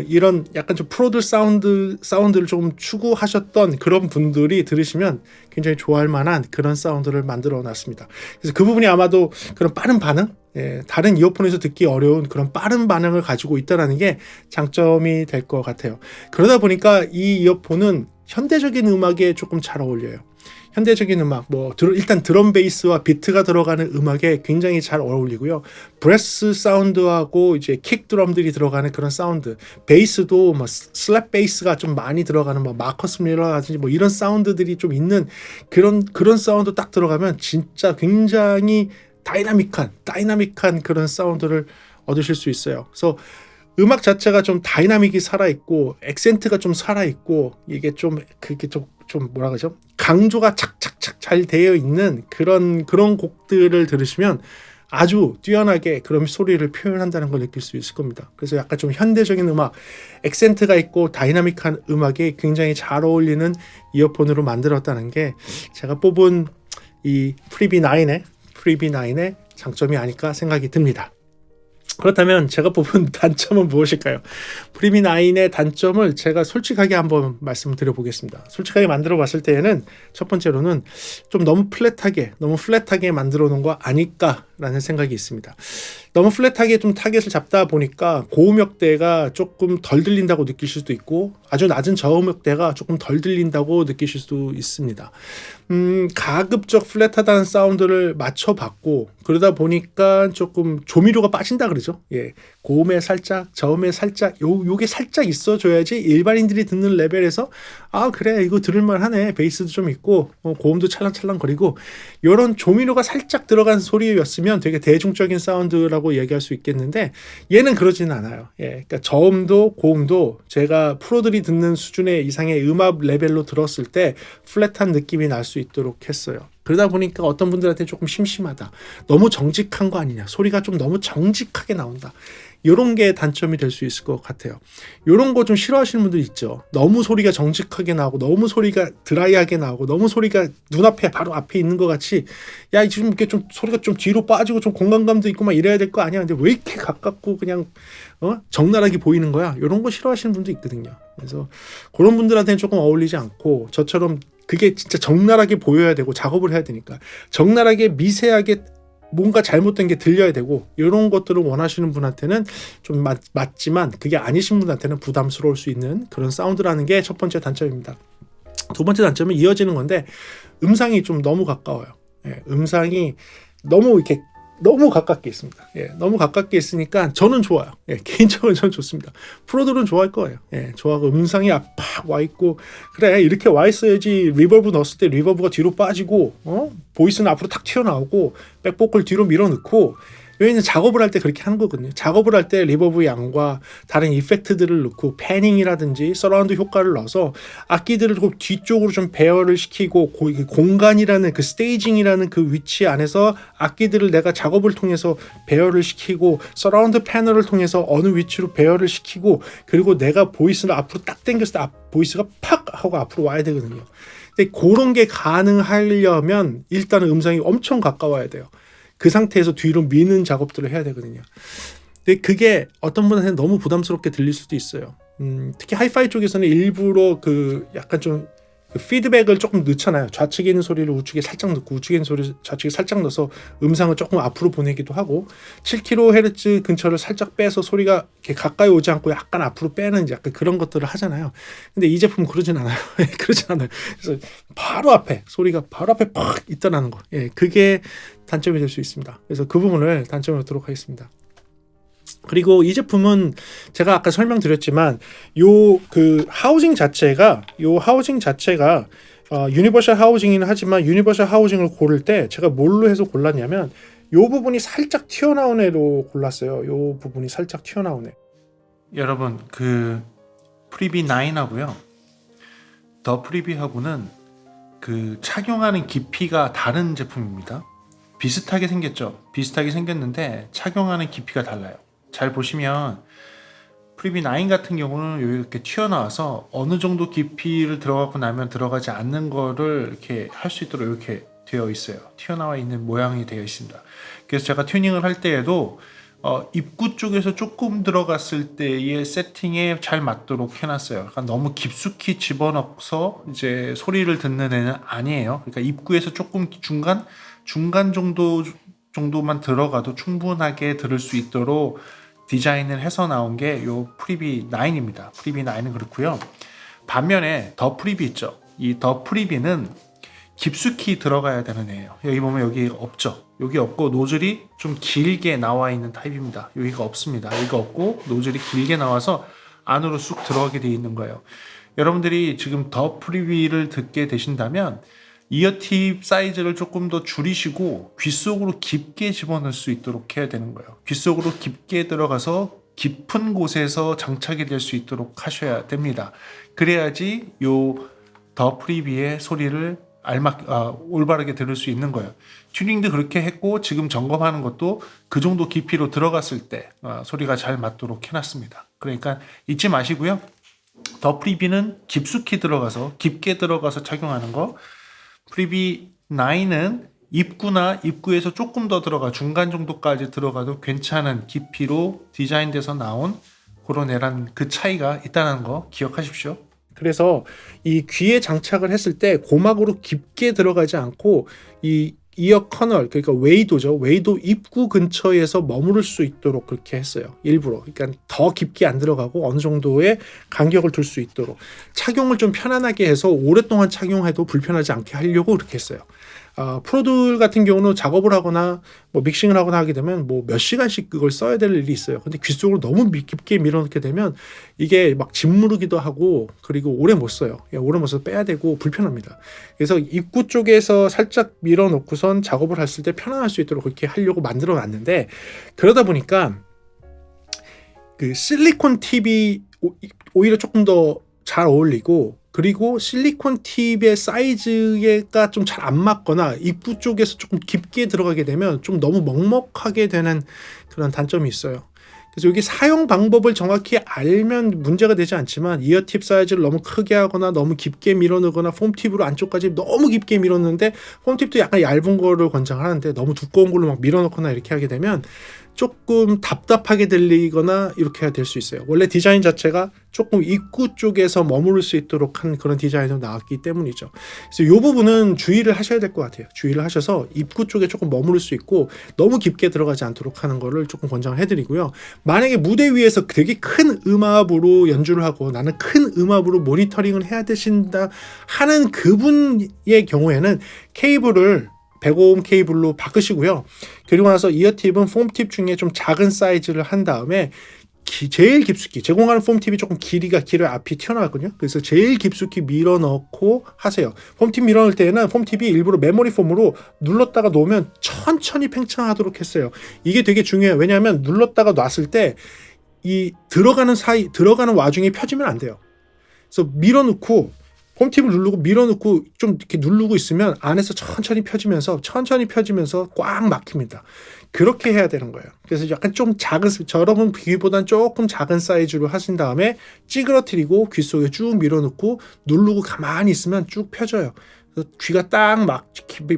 이런 약간 좀 프로들 사운드를 조금 추구하셨던 그런 분들이 들으시면 굉장히 좋아할 만한 그런 사운드를 만들어 놨습니다. 그래서 그 부분이 아마도 그런 빠른 반응, 다른 이어폰에서 듣기 어려운 그런 빠른 반응을 가지고 있다는 게 장점이 될 것 같아요. 그러다 보니까 이 이어폰은 현대적인 음악에 조금 잘 어울려요. 현대적인 음악, 일단 드럼 베이스와 비트가 들어가는 음악에 굉장히 잘 어울리고요. 브레스 사운드하고 이제 킥 드럼들이 들어가는 그런 사운드, 베이스도 슬랩 베이스가 좀 많이 들어가는 마커스 밀러라든지 이런 사운드들이 좀 있는 그런 사운드 딱 들어가면 진짜 굉장히 다이나믹한 그런 사운드를 얻으실 수 있어요. 그래서 음악 자체가 좀 다이나믹이 살아있고 액센트가 좀 살아있고 이게 좀 뭐라 그러죠? 강조가 착착착 잘 되어 있는 그런 곡들을 들으시면 아주 뛰어나게 그런 소리를 표현한다는 걸 느낄 수 있을 겁니다. 그래서 약간 좀 현대적인 음악, 액센트가 있고 다이나믹한 음악에 굉장히 잘 어울리는 이어폰으로 만들었다는 게 제가 뽑은 이 프리비 9의 장점이 아닐까 생각이 듭니다. 그렇다면 제가 뽑은 단점은 무엇일까요? 프리비 9의 단점을 제가 솔직하게 한번 말씀드려 보겠습니다. 솔직하게 만들어 봤을 때에는 첫 번째로는 좀 너무 플랫하게 만들어 놓은 거 아닐까라는 생각이 있습니다. 너무 플랫하게 좀 타겟을 잡다 보니까 고음역대가 조금 덜 들린다고 느끼실 수도 있고 아주 낮은 저음역대가 조금 덜 들린다고 느끼실 수도 있습니다. 가급적 플랫하다는 사운드를 맞춰봤고 그러다 보니까 조금 조미료가 빠진다 그러죠. 고음에 살짝, 저음에 살짝 요게 살짝 있어줘야지 일반인들이 듣는 레벨에서 그래 이거 들을만하네, 베이스도 좀 있고 고음도 찰랑찰랑거리고 이런 조미료가 살짝 들어간 소리였으면 되게 대중적인 사운드라고 얘기할 수 있겠는데 얘는 그러지는 않아요. 그러니까 저음도 고음도 제가 프로들이 듣는 수준의 이상의 음악 레벨로 들었을 때 플랫한 느낌이 날 수 있도록 했어요. 그러다 보니까 어떤 분들한테 조금 심심하다, 너무 정직한 거 아니냐, 소리가 좀 너무 정직하게 나온다, 이런 게 단점이 될 수 있을 것 같아요. 이런 거 좀 싫어하시는 분들 있죠. 너무 소리가 정직하게 나오고 너무 소리가 드라이하게 나오고 너무 소리가 눈앞에 바로 앞에 있는 것 같이 지금 이렇게 좀 소리가 좀 뒤로 빠지고 좀 공간감도 있고 이래야 될 거 아니야. 근데 왜 이렇게 가깝고 그냥 적나라하게 보이는 거야. 이런 거 싫어하시는 분도 있거든요. 그래서 그런 분들한테는 조금 어울리지 않고 저처럼 그게 진짜 적나라하게 보여야 되고 작업을 해야 되니까 적나라하게 미세하게 뭔가 잘못된 게 들려야 되고 이런 것들을 원하시는 분한테는 좀 맞지만 그게 아니신 분한테는 부담스러울 수 있는 그런 사운드라는 게 첫 번째 단점입니다. 두 번째 단점은 이어지는 건데 음상이 좀 너무 가까워요. 음상이 너무 가깝게 있습니다. 너무 가깝게 있으니까 저는 좋아요. 개인적으로 저는 좋습니다. 프로들은 좋아할 거예요. 좋아하고 음상이 팍 와 있고 그래 이렇게 와 있어야지 리버브 넣었을 때 리버브가 뒤로 빠지고 보이스는 앞으로 탁 튀어나오고 백보컬 뒤로 밀어넣고 여기는 작업을 할 때 그렇게 하는 거거든요. 작업을 할 때 리버브 양과 다른 이펙트들을 넣고 패닝이라든지 서라운드 효과를 넣어서 악기들을 좀 뒤쪽으로 좀 배열을 시키고 공간이라는 그 스테이징이라는 그 위치 안에서 악기들을 내가 작업을 통해서 배열을 시키고 서라운드 패널을 통해서 어느 위치로 배열을 시키고 그리고 내가 보이스를 앞으로 딱 당겼을 때 보이스가 팍 하고 앞으로 와야 되거든요. 근데 그런 게 가능하려면 일단 음성이 엄청 가까워야 돼요. 그 상태에서 뒤로 미는 작업들을 해야 되거든요. 근데 그게 어떤 분한테는 너무 부담스럽게 들릴 수도 있어요. 특히 하이파이 쪽에서는 일부러 약간 좀 피드백을 조금 넣잖아요. 좌측에 있는 소리를 우측에 살짝 넣고 우측에 있는 소리를 좌측에 살짝 넣어서 음상을 조금 앞으로 보내기도 하고 7kHz 근처를 살짝 빼서 소리가 이렇게 가까이 오지 않고 약간 앞으로 빼는 약간 그런 것들을 하잖아요. 근데 이 제품은 그러진 않아요. 그러진 않아요. 그래서 소리가 바로 앞에 팍 있다라는 거. 그게 단점이 될 수 있습니다. 그래서 그 부분을 단점으로 하도록 하겠습니다. 그리고 이 제품은 제가 아까 설명드렸지만 하우징 자체가 유니버셜 하우징이긴 하지만 유니버셜 하우징을 고를 때 제가 뭘로 해서 골랐냐면 이 부분이 살짝 튀어나온 애로 골랐어요. 이 부분이 살짝 튀어나온 애. 여러분 프리비 9하고요 더 프리비하고는 그 착용하는 깊이가 다른 제품입니다. 비슷하게 생겼죠. 비슷하게 생겼는데 착용하는 깊이가 달라요. 잘 보시면 프리비 9 같은 경우는 이렇게 튀어나와서 어느 정도 깊이를 들어가고 나면 들어가지 않는 거를 이렇게 할 수 있도록 이렇게 되어 있어요. 튀어나와 있는 모양이 되어 있습니다. 그래서 제가 튜닝을 할 때에도 입구 쪽에서 조금 들어갔을 때의 세팅에 잘 맞도록 해놨어요. 그러니까 너무 깊숙이 집어넣어서 이제 소리를 듣는 애는 아니에요. 그러니까 입구에서 조금 중간 정도만 들어가도 충분하게 들을 수 있도록 디자인을 해서 나온 게 요 프리비 9입니다. 프리비 9은 그렇고요. 반면에 더 프리비 있죠. 이 더 프리비는 깊숙이 들어가야 되는 애예요. 여기 보면 여기 없죠. 여기 없고 노즐이 좀 길게 나와 있는 타입입니다. 여기가 없습니다. 여기가 없고 노즐이 길게 나와서 안으로 쑥 들어가게 되어 있는 거예요. 여러분들이 지금 더 프리비를 듣게 되신다면 이어팁 사이즈를 조금 더 줄이시고 귀 속으로 깊게 집어넣을 수 있도록 해야 되는 거예요. 귀 속으로 깊게 들어가서 깊은 곳에서 장착이 될 수 있도록 하셔야 됩니다. 그래야지 요 더 프리비의 소리를 올바르게 들을 수 있는 거예요. 튜닝도 그렇게 했고 지금 점검하는 것도 그 정도 깊이로 들어갔을 때 소리가 잘 맞도록 해놨습니다. 그러니까 잊지 마시고요. 더 프리비는 깊숙이 들어가서 깊게 들어가서 착용하는 거, 프리비 9은 입구나 입구에서 조금 더 들어가 중간 정도까지 들어가도 괜찮은 깊이로 디자인돼서 나온 그런 애란 그 차이가 있다는 거 기억하십시오. 그래서 이 귀에 장착을 했을 때 고막으로 깊게 들어가지 않고 이 이어 커널, 그러니까 웨이도죠. 웨이도 입구 근처에서 머무를 수 있도록 그렇게 했어요. 일부러. 그러니까 더 깊게 안 들어가고 어느 정도의 간격을 둘 수 있도록 착용을 좀 편안하게 해서 오랫동안 착용해도 불편하지 않게 하려고 그렇게 했어요. 프로들 같은 경우는 작업을 하거나 뭐 믹싱을 하거나 하게 되면 뭐 몇 시간씩 그걸 써야 될 일이 있어요. 근데 귀 속으로 너무 깊게 밀어넣게 되면 이게 막 짓무르기도 하고 그리고 오래 못 써요. 오래 못 써서 빼야 되고 불편합니다. 그래서 입구 쪽에서 살짝 밀어넣고선 작업을 했을 때 편안할 수 있도록 그렇게 하려고 만들어 놨는데 그러다 보니까 그 실리콘 팁이 오히려 조금 더 잘 어울리고 그리고 실리콘 팁의 사이즈가 좀 잘 안 맞거나 입구 쪽에서 조금 깊게 들어가게 되면 좀 너무 먹먹하게 되는 그런 단점이 있어요. 그래서 여기 사용 방법을 정확히 알면 문제가 되지 않지만 이어팁 사이즈를 너무 크게 하거나 너무 깊게 밀어넣거나 폼팁으로 안쪽까지 너무 깊게 밀었는데 폼팁도 약간 얇은 거를 권장하는데 너무 두꺼운 걸로 막 밀어넣거나 이렇게 하게 되면 조금 답답하게 들리거나 이렇게 될 수 있어요. 원래 디자인 자체가 조금 입구 쪽에서 머무를 수 있도록 한 그런 디자인으로 나왔기 때문이죠. 그래서 이 부분은 주의를 하셔야 될 것 같아요. 주의를 하셔서 입구 쪽에 조금 머무를 수 있고 너무 깊게 들어가지 않도록 하는 거를 조금 권장을 해드리고요. 만약에 무대 위에서 되게 큰 음압으로 연주를 하고 나는 큰 음압으로 모니터링을 해야 되신다 하는 그분의 경우에는 케이블을 105옴 케이블로 바꾸시고요. 그리고 나서 이어팁은 폼팁 중에 좀 작은 사이즈를 한 다음에 제일 깊숙이 제공하는 폼팁이 조금 길이가 길어야 앞이 튀어나왔거든요. 그래서 제일 깊숙이 밀어 넣고 하세요. 폼팁 밀어 넣을 때는 폼팁이 일부러 메모리 폼으로 눌렀다가 놓으면 천천히 팽창하도록 했어요. 이게 되게 중요해요. 왜냐하면 눌렀다가 놨을 때 이 들어가는 와중에 펴지면 안 돼요. 그래서 밀어 넣고 폼팁을 누르고 밀어넣고 좀 이렇게 누르고 있으면 안에서 천천히 펴지면서 꽉 막힙니다. 그렇게 해야 되는 거예요. 그래서 약간 좀 작은, 여러분 귀보다는 조금 작은 사이즈로 하신 다음에 찌그러뜨리고 귀 속에 쭉 밀어넣고 누르고 가만히 있으면 쭉 펴져요. 그래서 귀가 딱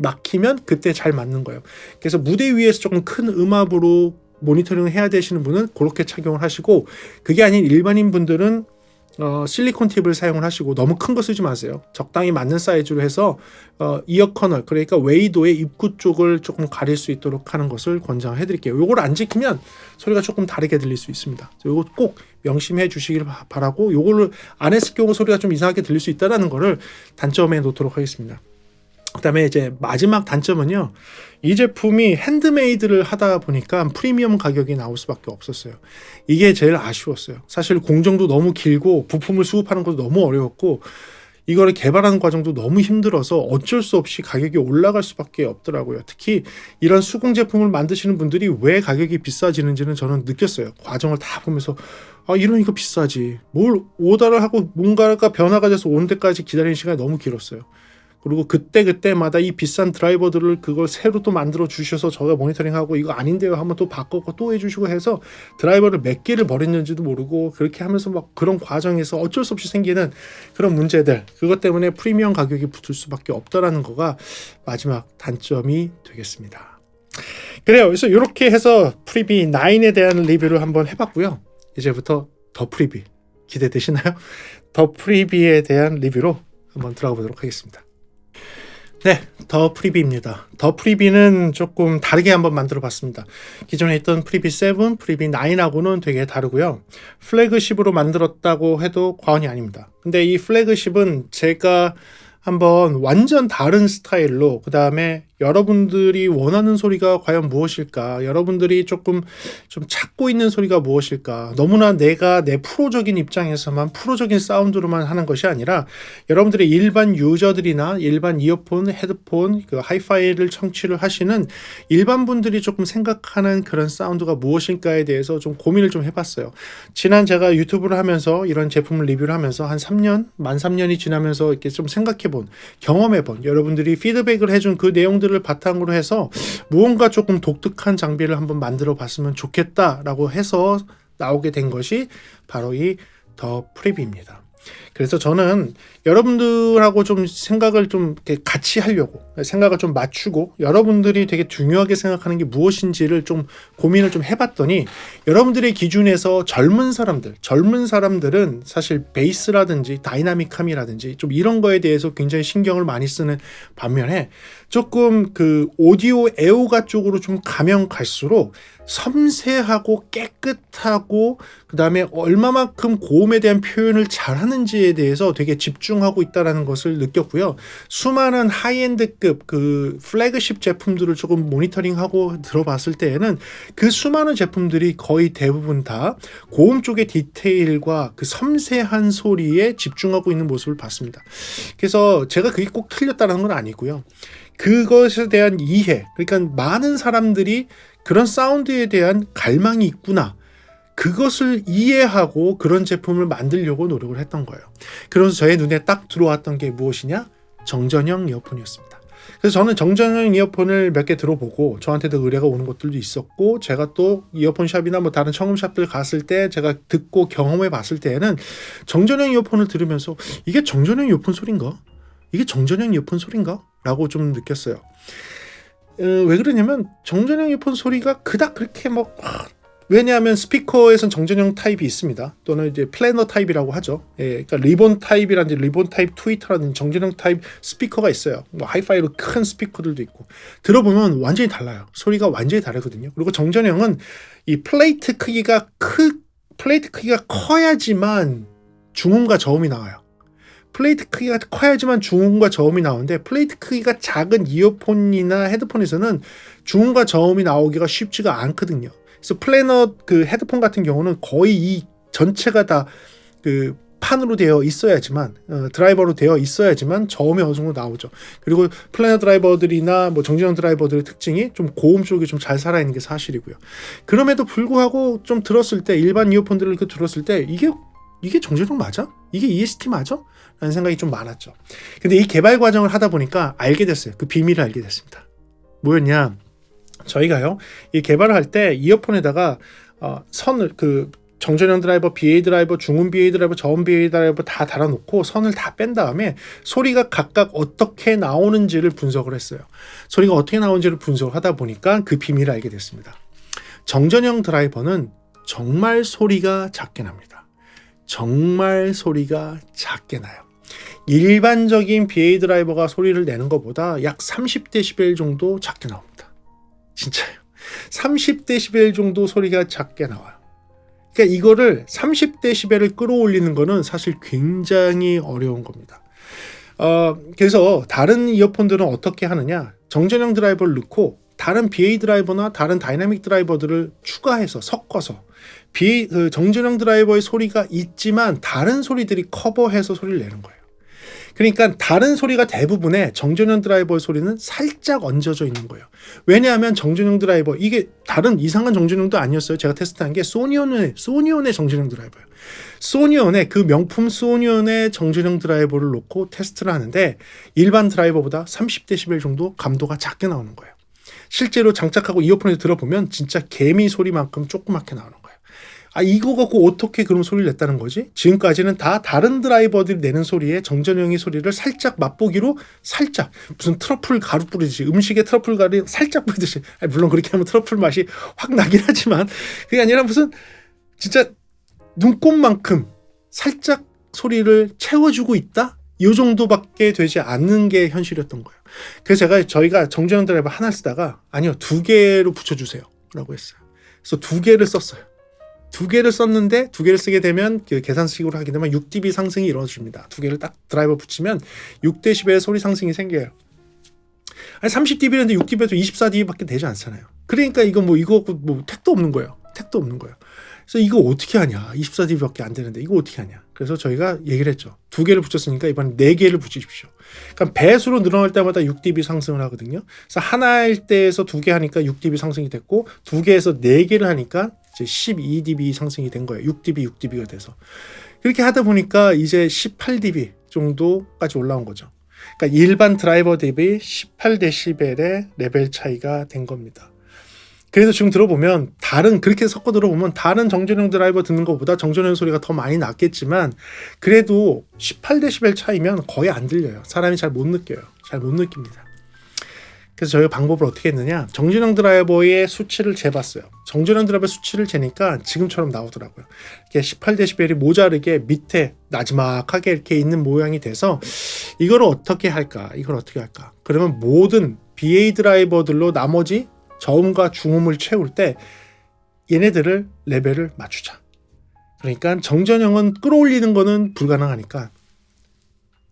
막히면 그때 잘 맞는 거예요. 그래서 무대 위에서 조금 큰 음압으로 모니터링을 해야 되시는 분은 그렇게 착용을 하시고 그게 아닌 일반인 분들은 실리콘 팁을 사용을 하시고 너무 큰 거 쓰지 마세요. 적당히 맞는 사이즈로 해서 이어 커널 그러니까 웨이도의 입구 쪽을 조금 가릴 수 있도록 하는 것을 권장해 드릴게요. 요걸 안 지키면 소리가 조금 다르게 들릴 수 있습니다. 요거 꼭 명심해 주시길 바라고 요거를 안 했을 경우 소리가 좀 이상하게 들릴 수 있다는 거를 단점에 놓도록 하겠습니다. 그 다음에 이제 마지막 단점은요. 이 제품이 핸드메이드를 하다 보니까 프리미엄 가격이 나올 수밖에 없었어요. 이게 제일 아쉬웠어요. 사실 공정도 너무 길고 부품을 수급하는 것도 너무 어려웠고 이거를 개발하는 과정도 너무 힘들어서 어쩔 수 없이 가격이 올라갈 수밖에 없더라고요. 특히 이런 수공 제품을 만드시는 분들이 왜 가격이 비싸지는지는 저는 느꼈어요. 과정을 다 보면서 이러니까 비싸지. 뭘 오더를 하고 뭔가가 변화가 돼서 온 데까지 기다리는 시간이 너무 길었어요. 그리고 그때마다 이 비싼 드라이버들을 그걸 새로 또 만들어 주셔서 저가 모니터링하고 이거 아닌데요 하면 또 바꾸고 또 해주시고 해서 드라이버를 몇 개를 버렸는지도 모르고 그렇게 하면서 막 그런 과정에서 어쩔 수 없이 생기는 그런 문제들, 그것 때문에 프리미엄 가격이 붙을 수밖에 없다라는 거가 마지막 단점이 되겠습니다. 그래요. 그래서 이렇게 해서 프리비 9에 대한 리뷰를 한번 해봤고요. 이제부터 더 프리비 기대되시나요? 더 프리비에 대한 리뷰로 한번 들어가 보도록 하겠습니다. 네, 더 프리비입니다. 더 프리비는 조금 다르게 한번 만들어 봤습니다. 기존에 있던 프리비 7, 프리비 9하고는 되게 다르고요. 플래그십으로 만들었다고 해도 과언이 아닙니다. 근데 이 플래그십은 제가 한번 완전 다른 스타일로, 그 다음에 여러분들이 원하는 소리가 과연 무엇일까, 여러분들이 조금 좀 찾고 있는 소리가 무엇일까, 너무나 내가 내 프로적인 입장에서만 프로적인 사운드로만 하는 것이 아니라 여러분들의 일반 유저들이나 일반 이어폰, 헤드폰, 그 하이파이를 청취를 하시는 일반 분들이 조금 생각하는 그런 사운드가 무엇일까에 대해서 좀 고민을 좀 해봤어요. 지난 제가 유튜브를 하면서 이런 제품을 리뷰를 하면서 한 3년, 만 3년이 지나면서 이렇게 좀 생각해본, 경험해본, 여러분들이 피드백을 해준 그 내용들을 바탕으로 해서 무언가 조금 독특한 장비를 한번 만들어 봤으면 좋겠다라고 해서 나오게 된 것이 바로 이 더 프리비입니다. 그래서 저는 여러분들하고 좀 생각을 좀 같이 하려고, 생각을 좀 맞추고 여러분들이 되게 중요하게 생각하는 게 무엇인지를 좀 고민을 좀 해봤더니, 여러분들의 기준에서 젊은 사람들은 사실 베이스라든지 다이나믹함이라든지 좀 이런 거에 대해서 굉장히 신경을 많이 쓰는 반면에 조금 그 오디오 애호가 쪽으로 좀 가면 갈수록 섬세하고 깨끗하고 그 다음에 얼마만큼 고음에 대한 표현을 잘하는지에 대해서 되게 집중하고 있다는 것을 느꼈고요. 수많은 하이엔드급 그 플래그십 제품들을 조금 모니터링하고 들어봤을 때에는 그 수많은 제품들이 거의 대부분 다 고음 쪽의 디테일과 그 섬세한 소리에 집중하고 있는 모습을 봤습니다. 그래서 제가 그게 꼭 틀렸다는 건 아니고요. 그것에 대한 이해, 그러니까 많은 사람들이 그런 사운드에 대한 갈망이 있구나, 그것을 이해하고 그런 제품을 만들려고 노력을 했던 거예요. 그래서 저의 눈에 딱 들어왔던 게 무엇이냐? 정전형 이어폰이었습니다. 그래서 저는 정전형 이어폰을 몇 개 들어보고 저한테도 의뢰가 오는 것들도 있었고, 제가 또 이어폰 샵이나 뭐 다른 청음샵들 갔을 때 제가 듣고 경험해 봤을 때에는 정전형 이어폰을 들으면서 이게 정전형 이어폰 소리인가? 이게 정전형 이어폰 소리인가? 라고 좀 느꼈어요. 왜 그러냐면 정전형 이어폰 소리가 그닥 그렇게 뭐, 왜냐하면 스피커에선 정전형 타입이 있습니다. 또는 이제 플래너 타입이라고 하죠. 예, 그러니까 리본 타입이라든지 리본 타입 트위터라든지 정전형 타입 스피커가 있어요. 뭐 하이파이로 큰 스피커들도 있고, 들어보면 완전히 달라요. 소리가 완전히 다르거든요. 그리고 정전형은 이 플레이트 크기가 커야지만 중음과 저음이 나와요. 플레이트 크기가 커야지만 중음과 저음이 나오는데, 플레이트 크기가 작은 이어폰이나 헤드폰에서는 중음과 저음이 나오기가 쉽지가 않거든요. 그래서 플래너 그 헤드폰 같은 경우는 거의 이 전체가 다 그 판으로 되어 있어야지만, 드라이버로 되어 있어야지만 저음이 어느 정도 나오죠. 그리고 플래너 드라이버들이나 뭐 정전형 드라이버들의 특징이 좀 고음 쪽이 좀 잘 살아있는 게 사실이고요. 그럼에도 불구하고 좀 들었을 때, 일반 이어폰들을 들었을 때 이게 정전형 맞아? 이게 EST 맞아? 라는 생각이 좀 많았죠. 근데 이 개발 과정을 하다 보니까 알게 됐어요. 그 비밀을 알게 됐습니다. 뭐였냐? 저희가요, 이 개발을 할 때 이어폰에다가 선을, 그 정전형 드라이버, BA 드라이버, 중음 BA 드라이버, 저음 BA 드라이버 다 달아놓고 선을 다 뺀 다음에 소리가 각각 어떻게 나오는지를 분석을 했어요. 소리가 어떻게 나오는지를 분석을 하다 보니까 그 비밀을 알게 됐습니다. 정전형 드라이버는 정말 소리가 작게 납니다. 정말 소리가 작게 나요. 일반적인 BA 드라이버가 소리를 내는 것보다 약 30dB 정도 작게 나옵니다. 진짜요. 30dB 정도 소리가 작게 나와요. 그러니까 이거를 30dB를 끌어올리는 거는 사실 굉장히 어려운 겁니다. 그래서 다른 이어폰들은 어떻게 하느냐? 정전형 드라이버를 넣고 다른 BA 드라이버나 다른 다이나믹 드라이버들을 추가해서 섞어서 정전형 드라이버의 소리가 있지만 다른 소리들이 커버해서 소리를 내는 거예요. 그러니까 다른 소리가 대부분의 정전형 드라이버 소리는 살짝 얹어져 있는 거예요. 왜냐하면 정전형 드라이버, 이게 다른 이상한 정전형도 아니었어요. 제가 테스트한 게 소니온의 정전형 드라이버예요. 소니온의 그 명품 소니온의 정전형 드라이버를 놓고 테스트를 하는데 일반 드라이버보다 30dB 정도 감도가 작게 나오는 거예요. 실제로 장착하고 이어폰에서 들어보면 진짜 개미 소리만큼 조그맣게 나오는 거예요. 이거 갖고 어떻게 그런 소리를 냈다는 거지? 지금까지는 다 다른 드라이버들이 내는 소리에 정전형의 소리를 살짝 맛보기로 살짝 무슨 트러플 가루 뿌리듯이 음식에 트러플 가루 살짝 뿌리듯이 물론 그렇게 하면 트러플 맛이 확 나긴 하지만 그게 아니라 무슨 진짜 눈곱만큼 살짝 소리를 채워주고 있다? 이 정도밖에 되지 않는 게 현실이었던 거예요. 그래서 저희가 정전형 드라이버 하나를 쓰다가 아니요 2개로 붙여주세요 라고 했어요. 그래서 2개를 썼어요. 2개를 썼는데 2개를 쓰게 되면 그 계산식으로 하게 되면 6dB 상승이 이루어집니다. 2개를 딱 드라이버 붙이면 6dB 소리 상승이 생겨요. 아니 30dB인데 6dB에도 24dB밖에 되지 않잖아요. 그러니까 이거 택도 없는 거예요. 택도 없는 거예요. 그래서 이거 어떻게 하냐? 24dB밖에 안 되는데 이거 어떻게 하냐? 그래서 저희가 얘기를 했죠. 2개를 붙였으니까 이번엔 4개를 붙이십시오. 그러니까 배수로 늘어날 때마다 6dB 상승을 하거든요. 그래서 하나일 때에서 2개 하니까 6dB 상승이 됐고 2개에서 4개를 하니까 이제 12dB 상승이 된 거예요. 6dB가 돼서. 그렇게 하다 보니까 이제 18dB 정도까지 올라온 거죠. 그러니까 일반 드라이버 대비 18dB의 레벨 차이가 된 겁니다. 그래서 지금 들어보면 그렇게 섞어 들어보면 다른 정전형 드라이버 듣는 것보다 정전형 소리가 더 많이 났겠지만 그래도 18dB 차이면 거의 안 들려요. 사람이 잘 못 느껴요. 잘 못 느낍니다. 그래서 저희가 방법을 어떻게 했느냐, 정전형 드라이버의 수치를 재봤어요. 정전형 드라이버 수치를 재니까 지금처럼 나오더라고요. 이렇게 18dB이 모자르게 밑에 나지막하게 이렇게 있는 모양이 돼서 이걸 어떻게 할까? 그러면 모든 BA 드라이버들로 나머지 저음과 중음을 채울 때 얘네들을 레벨을 맞추자. 그러니까 정전형은 끌어올리는 거는 불가능하니까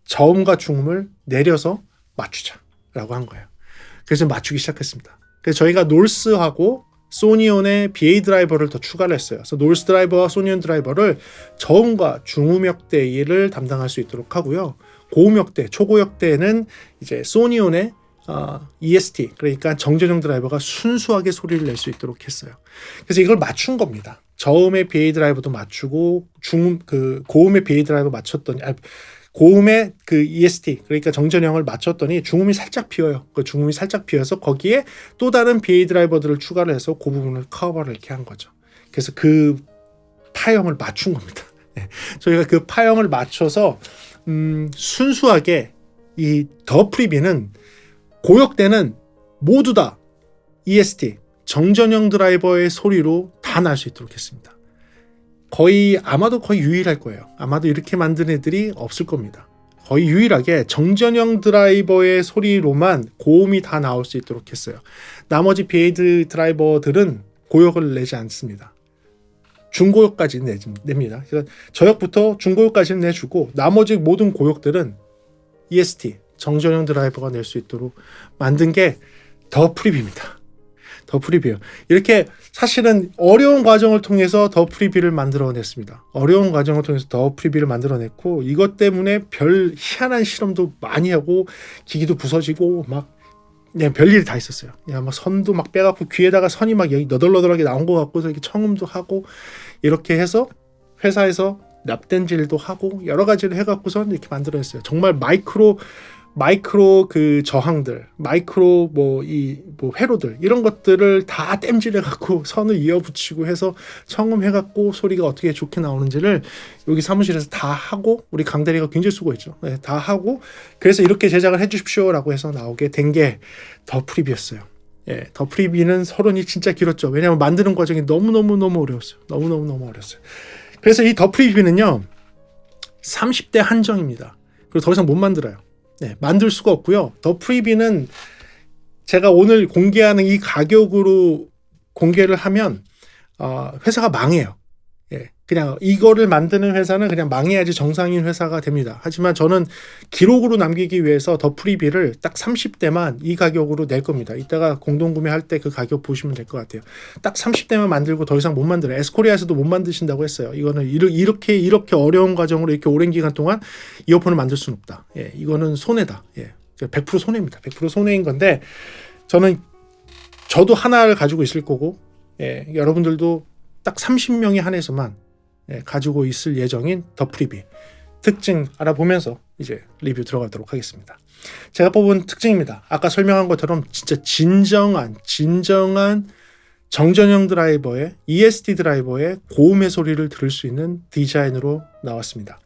저음과 중음을 내려서 맞추자라고 한 거예요. 그래서 맞추기 시작했습니다. 그래서 저희가 놀스하고 소니온의 BA 드라이버를 더 추가를 했어요. 그래서 놀스 드라이버와 소니온 드라이버를 저음과 중음역대를 담당할 수 있도록 하고요. 고음역대, 초고역대는 이제 소니온의 EST, 그러니까 정전형 드라이버가 순수하게 소리를 낼 수 있도록 했어요. 그래서 이걸 맞춘 겁니다. 저음의 BA 드라이버도 맞추고 고음의 BA 드라이버 맞췄더니 고음의 그 EST, 그러니까 정전형을 맞췄더니 중음이 살짝 비어요. 그 중음이 살짝 비어서 거기에 또 다른 BA 드라이버들을 추가를 해서 그 부분을 커버를 이렇게 한 거죠. 그래서 그 파형을 맞춘 겁니다. 저희가 그 파형을 맞춰서 순수하게 이 더 프리비는 고역대는 모두 다 EST, 정전형 드라이버의 소리로 다 날 수 있도록 했습니다. 아마도 거의 유일할 거예요. 아마도 이렇게 만든 애들이 없을 겁니다. 거의 유일하게 정전형 드라이버의 소리로만 고음이 다 나올 수 있도록 했어요. 나머지 BA 드라이버들은 고역을 내지 않습니다. 중고역까지 냅니다. 그러니까 저역부터 중고역까지는 내주고 나머지 모든 고역들은 EST, 정전형 드라이버가 낼 수 있도록 만든 게 더 프리비입니다. 더 프리비요. 이렇게 사실은 어려운 과정을 통해서 더 프리비를 만들어냈습니다. 어려운 과정을 통해서 더 프리비를 만들어냈고 이것 때문에 별 희한한 실험도 많이 하고 기기도 부서지고 막 그냥 별일이 다 있었어요. 그냥 막 선도 막 빼갖고 귀에다가 선이 막 여기 너덜너덜하게 나온 것 같고서 이렇게 청음도 하고 이렇게 해서 회사에서 납땜질도 하고 여러 가지를 해갖고서 이렇게 만들어냈어요. 정말 마이크로 그 저항들, 마이크로 회로들 이런 것들을 다 땜질해갖고 선을 이어붙이고 해서 청음해갖고 소리가 어떻게 좋게 나오는지를 여기 사무실에서 다 하고 우리 강대리가 굉장히 수고했죠. 네, 다 하고 그래서 이렇게 제작을 해주십시오라고 해서 나오게 된 게 더 프리비였어요. 예, 더 프리비는 서론이 진짜 길었죠. 왜냐하면 만드는 과정이 너무너무 어려웠어요. 너무너무 어려웠어요. 그래서 이 더 프리비는요 30대 한정입니다. 그리고 더 이상 못 만들어요. 네, 만들 수가 없고요. 더 프리비는 제가 오늘 공개하는 이 가격으로 공개를 하면 회사가 망해요. 예, 그냥 이거를 만드는 회사는 그냥 망해야지 정상인 회사가 됩니다. 하지만 저는 기록으로 남기기 위해서 더 프리비를 딱 30대만 이 가격으로 낼 겁니다. 이따가 공동구매할 때 그 가격 보시면 될 것 같아요. 딱 30대만 만들고 더 이상 못 만들어요. 에스코리아에서도 못 만드신다고 했어요. 이거는 이렇게 어려운 과정으로 이렇게 오랜 기간 동안 이어폰을 만들 수는 없다. 예, 이거는 손해다. 예, 100% 손해입니다. 100% 손해인 건데 저도 하나를 가지고 있을 거고, 예, 여러분들도 딱 30명에 한해서만 가지고 있을 예정인 더 프리비 특징 알아보면서 이제 리뷰 들어가도록 하겠습니다. 제가 뽑은 특징입니다. 아까 설명한 것처럼 진짜 진정한 정전형 드라이버의 ESD 드라이버의 고음의 소리를 들을 수 있는 디자인으로 나왔습니다.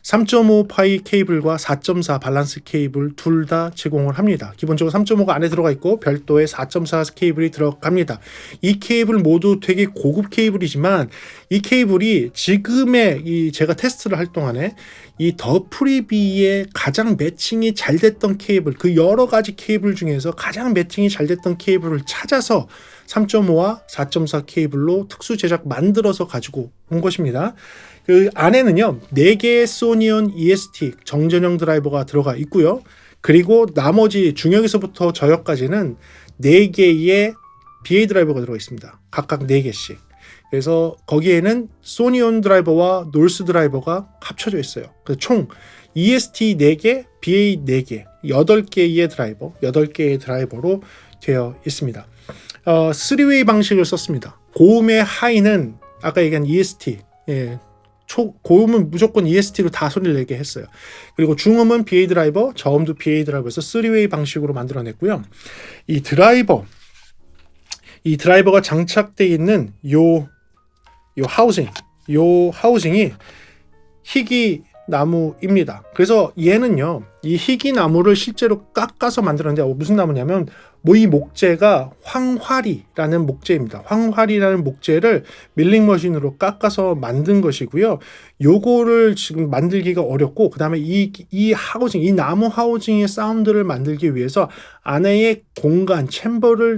3.5 파이 케이블과 4.4 밸런스 케이블 둘 다 제공을 합니다. 기본적으로 3.5가 안에 들어가 있고 별도의 4.4 케이블이 들어갑니다. 이 케이블 모두 되게 고급 케이블이지만 이 케이블이 지금의 제가 테스트를 할 동안에 이 더 프리비의 가장 매칭이 잘 됐던 케이블, 그 여러 가지 케이블 중에서 가장 매칭이 잘 됐던 케이블을 찾아서 3.5와 4.4 케이블로 특수 제작 만들어서 가지고 온 것입니다. 그 안에는요 4개의 소니온 EST 정전형 드라이버가 들어가 있고요. 그리고 나머지 중역에서부터 저역까지는 4개의 BA 드라이버가 들어가 있습니다. 각각 4개씩. 그래서 거기에는 소니온 드라이버와 놀스 드라이버가 합쳐져 있어요. 그래서 총 EST 4개, BA 4개, 8개의 드라이버로 되어 있습니다. 3웨이 방식을 썼습니다. 고음의 하이는 아까 얘기한 EST, 고음은 무조건 EST로 다 소리를 내게 했어요. 그리고 중음은 BA 드라이버, 저음도 BA 드라이버에서 3웨이 방식으로 만들어냈고요. 이 드라이버가 장착되어 있는 요 하우징이 희귀 나무입니다. 그래서 얘는요, 이 희귀 나무를 실제로 깎아서 만들었는데 무슨 나무냐면 이 목재가 황화리라는 목재입니다. 황화리라는 목재를 밀링 머신으로 깎아서 만든 것이고요. 요거를 지금 만들기가 어렵고, 그 다음에 이 나무 하우징의 사운드를 만들기 위해서 안에의 공간,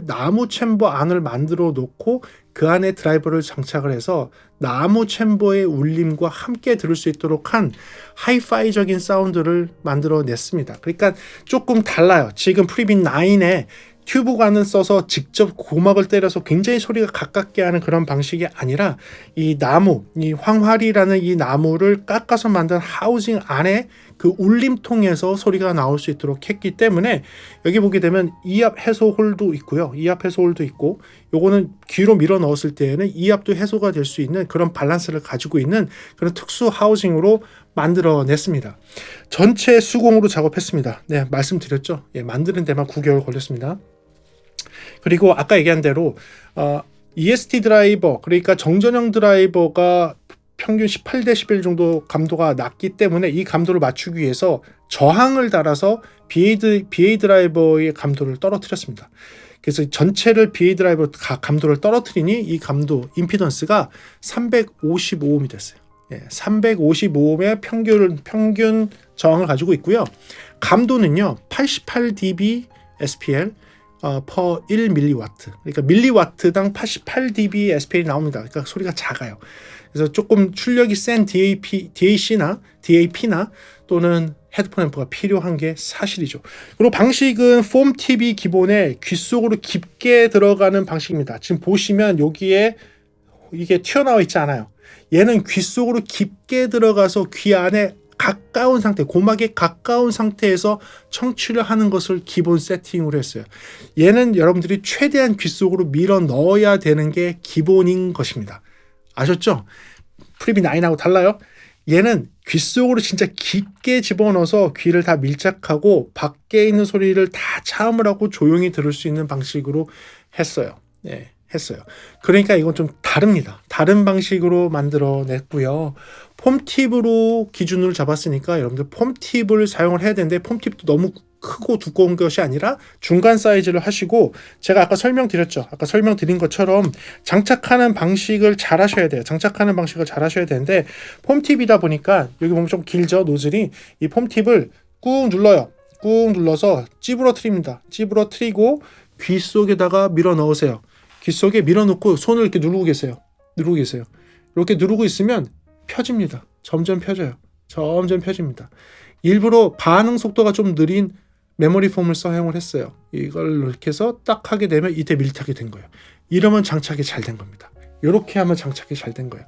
나무 챔버 안을 만들어 놓고 그 안에 드라이버를 장착을 해서 나무 챔버의 울림과 함께 들을 수 있도록 한 하이파이적인 사운드를 만들어냈습니다. 그러니까 조금 달라요. 지금 프리비 9에 튜브관을 써서 직접 고막을 때려서 굉장히 소리가 가깝게 하는 그런 방식이 아니라 이 황화리라는 이 나무를 깎아서 만든 하우징 안에 그 울림통에서 소리가 나올 수 있도록 했기 때문에 여기 보게 되면 이압 해소 홀도 있고요. 이압 해소 홀도 있고, 요거는 귀로 밀어 넣었을 때에는 이압도 해소가 될 수 있는 그런 밸런스를 가지고 있는 그런 특수 하우징으로 만들어냈습니다. 전체 수공으로 작업했습니다. 네, 말씀드렸죠. 만드는 데만 9개월 걸렸습니다. 그리고 아까 얘기한 대로 EST 드라이버, 그러니까 정전형 드라이버가 평균 18dB 정도 감도가 낮기 때문에 이 감도를 맞추기 위해서 저항을 달아서 BA 드라이버의 감도를 떨어뜨렸습니다. 그래서 전체를 BA 드라이버 감도를 떨어뜨리니 이 감도 임피던스가 355ohm이 됐어요. 355ohm의 평균 저항을 가지고 있고요. 감도는요 88dB SPL per 1mW, 그러니까 밀리와트당 88dB SPL이 나옵니다. 그러니까 소리가 작아요. 그래서 조금 출력이 센 DAC나 DAP나 또는 헤드폰 앰프가 필요한 게 사실이죠. 그리고 방식은 폼 팁이 기본에 귀 속으로 깊게 들어가는 방식입니다. 지금 보시면 여기에 이게 튀어나와 있지 않아요. 얘는 귀 속으로 깊게 들어가서 귀 안에 가까운 상태, 고막에 가까운 상태에서 청취를 하는 것을 기본 세팅으로 했어요. 얘는 여러분들이 최대한 귀 속으로 밀어 넣어야 되는 게 기본인 것입니다. 아셨죠? 프리비 9하고 달라요. 얘는 귀 속으로 진짜 깊게 집어넣어서 귀를 다 밀착하고 밖에 있는 소리를 다 차음을 하고 조용히 들을 수 있는 방식으로 했어요. 그러니까 이건 좀 다릅니다. 다른 방식으로 만들어냈고요. 폼팁으로 기준으로 잡았으니까 여러분들 폼팁을 사용을 해야 되는데, 폼팁도 너무 크고 두꺼운 것이 아니라 중간 사이즈를 하시고, 제가 아까 설명드렸죠. 아까 설명드린 것처럼 장착하는 방식을 잘 하셔야 돼요. 장착하는 방식을 잘 하셔야 되는데, 폼팁이다 보니까 여기 보면 좀 길죠, 노즐이. 이 폼팁을 꾹 눌러요. 꾹 눌러서 찌부러뜨립니다. 찌부러뜨리고 귀 속에다가 밀어 넣으세요. 귀 속에 밀어넣고 손을 이렇게 누르고 계세요. 이렇게 누르고 있으면 펴집니다. 점점 펴져요. 점점 펴집니다. 일부러 반응 속도가 좀 느린 메모리 폼을 사용을 했어요. 이걸 이렇게 해서 딱 하게 되면 이때 밀착이 된 거예요. 이러면 장착이 잘 된 겁니다. 이렇게 하면 장착이 잘 된 거예요.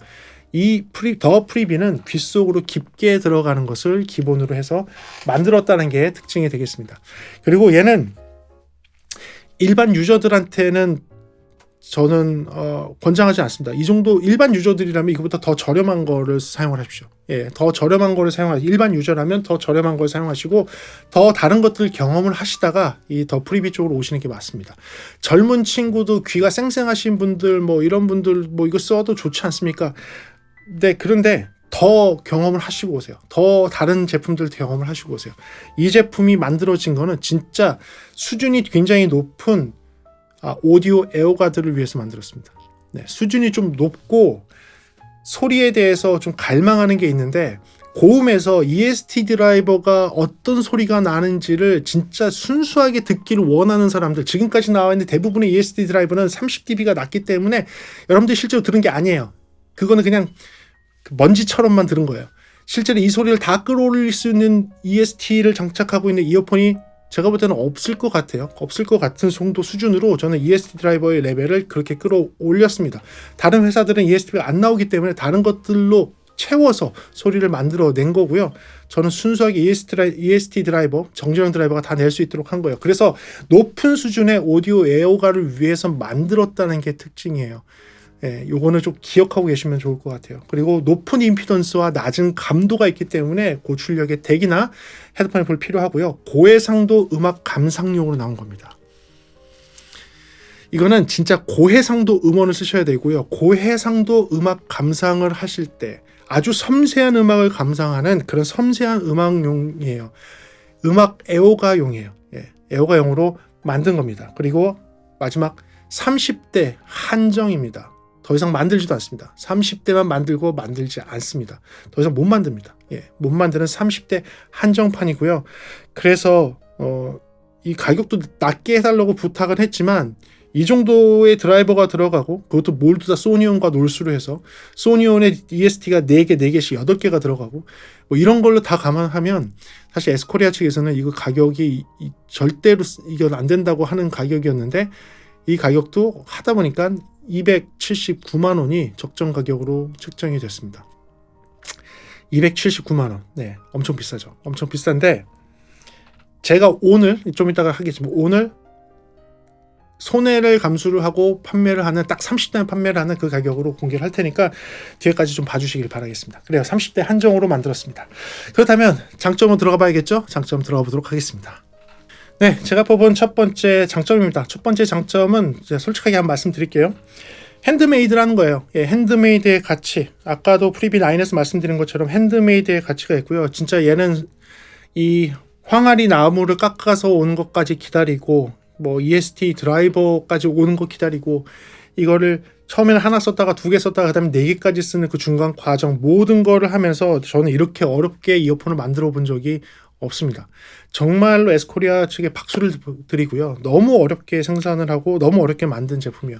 이 더 프리비는 귀 속으로 깊게 들어가는 것을 기본으로 해서 만들었다는 게 특징이 되겠습니다. 그리고 얘는 일반 유저들한테는 저는 권장하지 않습니다. 이 정도 일반 유저들이라면 이거보다 더 저렴한 거를 사용을 하십시오. 예, 더 저렴한 거를 사용하시고 일반 유저라면 더 저렴한 걸 사용하시고 더 다른 것들 경험을 하시다가 이 더 프리비 쪽으로 오시는 게 맞습니다. 젊은 친구도 귀가 쌩쌩하신 분들 뭐 이런 분들 뭐 이거 써도 좋지 않습니까? 네, 그런데 더 경험을 하시고 오세요. 더 다른 제품들 경험을 하시고 오세요. 이 제품이 만들어진 거는 진짜 수준이 굉장히 높은 오디오 애호가들을 위해서 만들었습니다. 네, 수준이 좀 높고 소리에 대해서 좀 갈망하는 게 있는데 고음에서 EST 드라이버가 어떤 소리가 나는지를 진짜 순수하게 듣기를 원하는 사람들, 지금까지 나와 있는 대부분의 EST 드라이버는 30dB가 낮기 때문에 여러분들이 실제로 들은 게 아니에요. 그거는 그냥 먼지처럼만 들은 거예요. 실제로 이 소리를 다 끌어올릴 수 있는 EST를 장착하고 있는 이어폰이 제가 볼 때는 없을 것 같아요. 없을 것 같은 정도 수준으로 저는 EST 드라이버의 레벨을 그렇게 끌어올렸습니다. 다른 회사들은 EST가 안 나오기 때문에 다른 것들로 채워서 소리를 만들어낸 거고요. 저는 순수하게 EST 드라이버, 정지형 드라이버가 다 낼 수 있도록 한 거예요. 그래서 높은 수준의 오디오 애호가를 위해서 만들었다는 게 특징이에요. 예, 요거는 좀 기억하고 계시면 좋을 것 같아요. 그리고 높은 임피던스와 낮은 감도가 있기 때문에 고출력의 덱이나 헤드폰이 볼 필요하고요. 고해상도 음악 감상용으로 나온 겁니다. 이거는 진짜 고해상도 음원을 쓰셔야 되고요. 고해상도 음악 감상을 하실 때 아주 섬세한 음악을 감상하는 그런 섬세한 음악용이에요. 음악 애호가용이에요. 예, 애호가용으로 만든 겁니다. 그리고 마지막 30대 한정입니다. 더 이상 만들지도 않습니다. 30대만 만들고 만들지 않습니다. 더 이상 못 만듭니다. 예, 못 만드는 30대 한정판이고요. 그래서 이 가격도 낮게 해달라고 부탁은 했지만 이 정도의 드라이버가 들어가고 그것도 모두 다 소니온과 놀수로 해서 소니온의 EST가 4개씩 8개가 들어가고 뭐 이런 걸로 다 감안하면 사실 에스코리아 측에서는 이거 가격이 절대로 이건 안 된다고 하는 가격이었는데 이 가격도 하다 보니까 279만 원이 적정 가격으로 책정이 됐습니다. 279만 원. 네, 엄청 비싸죠. 엄청 비싼데 제가 오늘 좀 이따가 하겠지만 오늘 손해를 감수를 하고 판매를 하는 딱 30대 판매를 하는 그 가격으로 공개를 할 테니까 뒤에까지 좀 봐주시길 바라겠습니다. 그래요. 30대 한정으로 만들었습니다. 그렇다면 장점으로 들어가 봐야겠죠? 장점 들어가 보도록 하겠습니다. 네, 제가 뽑은 첫 번째 장점입니다. 첫 번째 장점은 솔직하게 한번 말씀드릴게요. 핸드메이드라는 거예요. 예, 핸드메이드의 가치. 아까도 프리비 9에서 말씀드린 것처럼 핸드메이드의 가치가 있고요. 진짜 얘는 이 황아리 나무를 깎아서 오는 것까지 기다리고 뭐 EST 드라이버까지 오는 거 기다리고 이거를 처음에는 하나 썼다가 2개 썼다가 그다음에 4개까지 쓰는 그 중간 과정 모든 거를 하면서 저는 이렇게 어렵게 이어폰을 만들어 본 적이 없습니다. 정말로 에스코리아 측에 박수를 드리고요. 너무 어렵게 생산을 하고 너무 어렵게 만든 제품이에요.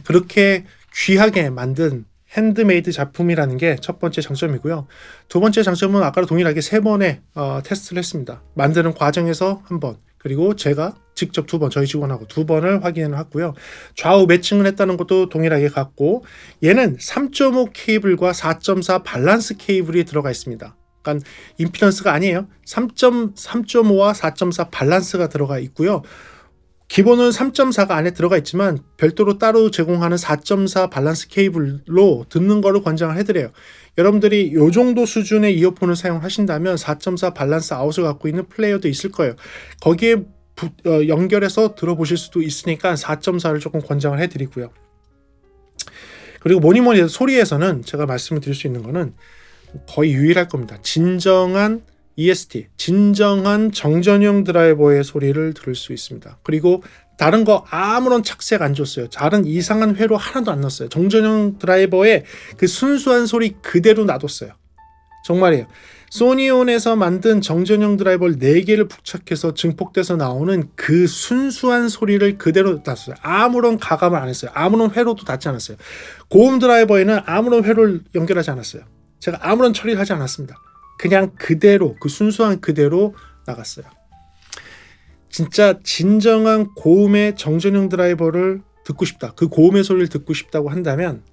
그렇게 귀하게 만든 핸드메이드 작품이라는 게 첫 번째 장점이고요. 두 번째 장점은 아까랑 동일하게 3번의 테스트를 했습니다. 만드는 과정에서 1번, 그리고 제가 직접 2번, 저희 직원하고 2번을 확인을 했고요. 좌우 매칭을 했다는 것도 동일하게 같고 얘는 3.5 케이블과 4.4 밸런스 케이블이 들어가 있습니다. 그러니까 임피던스가 아니에요. 3.5와 4.4 밸런스가 들어가 있고요. 기본은 3.4가 안에 들어가 있지만 별도로 따로 제공하는 4.4 밸런스 케이블로 듣는 거를 권장을 해드려요. 여러분들이 이 정도 수준의 이어폰을 사용하신다면 4.4 밸런스 아웃을 갖고 있는 플레이어도 있을 거예요. 거기에 연결해서 들어보실 수도 있으니까 4.4를 조금 권장을 해드리고요. 그리고 뭐니뭐니 해도 소리에서는 제가 말씀을 드릴 수 있는 거는 거의 유일할 겁니다. 진정한 EST, 진정한 정전형 드라이버의 소리를 들을 수 있습니다. 그리고 다른 거 아무런 착색 안 줬어요. 다른 이상한 회로 하나도 안 넣었어요. 정전형 드라이버의 그 순수한 소리 그대로 놔뒀어요. 정말이에요. 소니온에서 만든 정전형 드라이버를 4개를 부착해서 증폭돼서 나오는 그 순수한 소리를 그대로 땄어요. 아무런 가감을 안 했어요. 아무런 회로도 닿지 않았어요. 고음 드라이버에는 아무런 회로를 연결하지 않았어요. 제가 아무런 처리를 하지 않았습니다. 그냥 그대로, 그 순수한 그대로 나갔어요. 진짜 진정한 고음의 정전형 드라이버를 듣고 싶다, 그 고음의 소리를 듣고 싶다고 한다면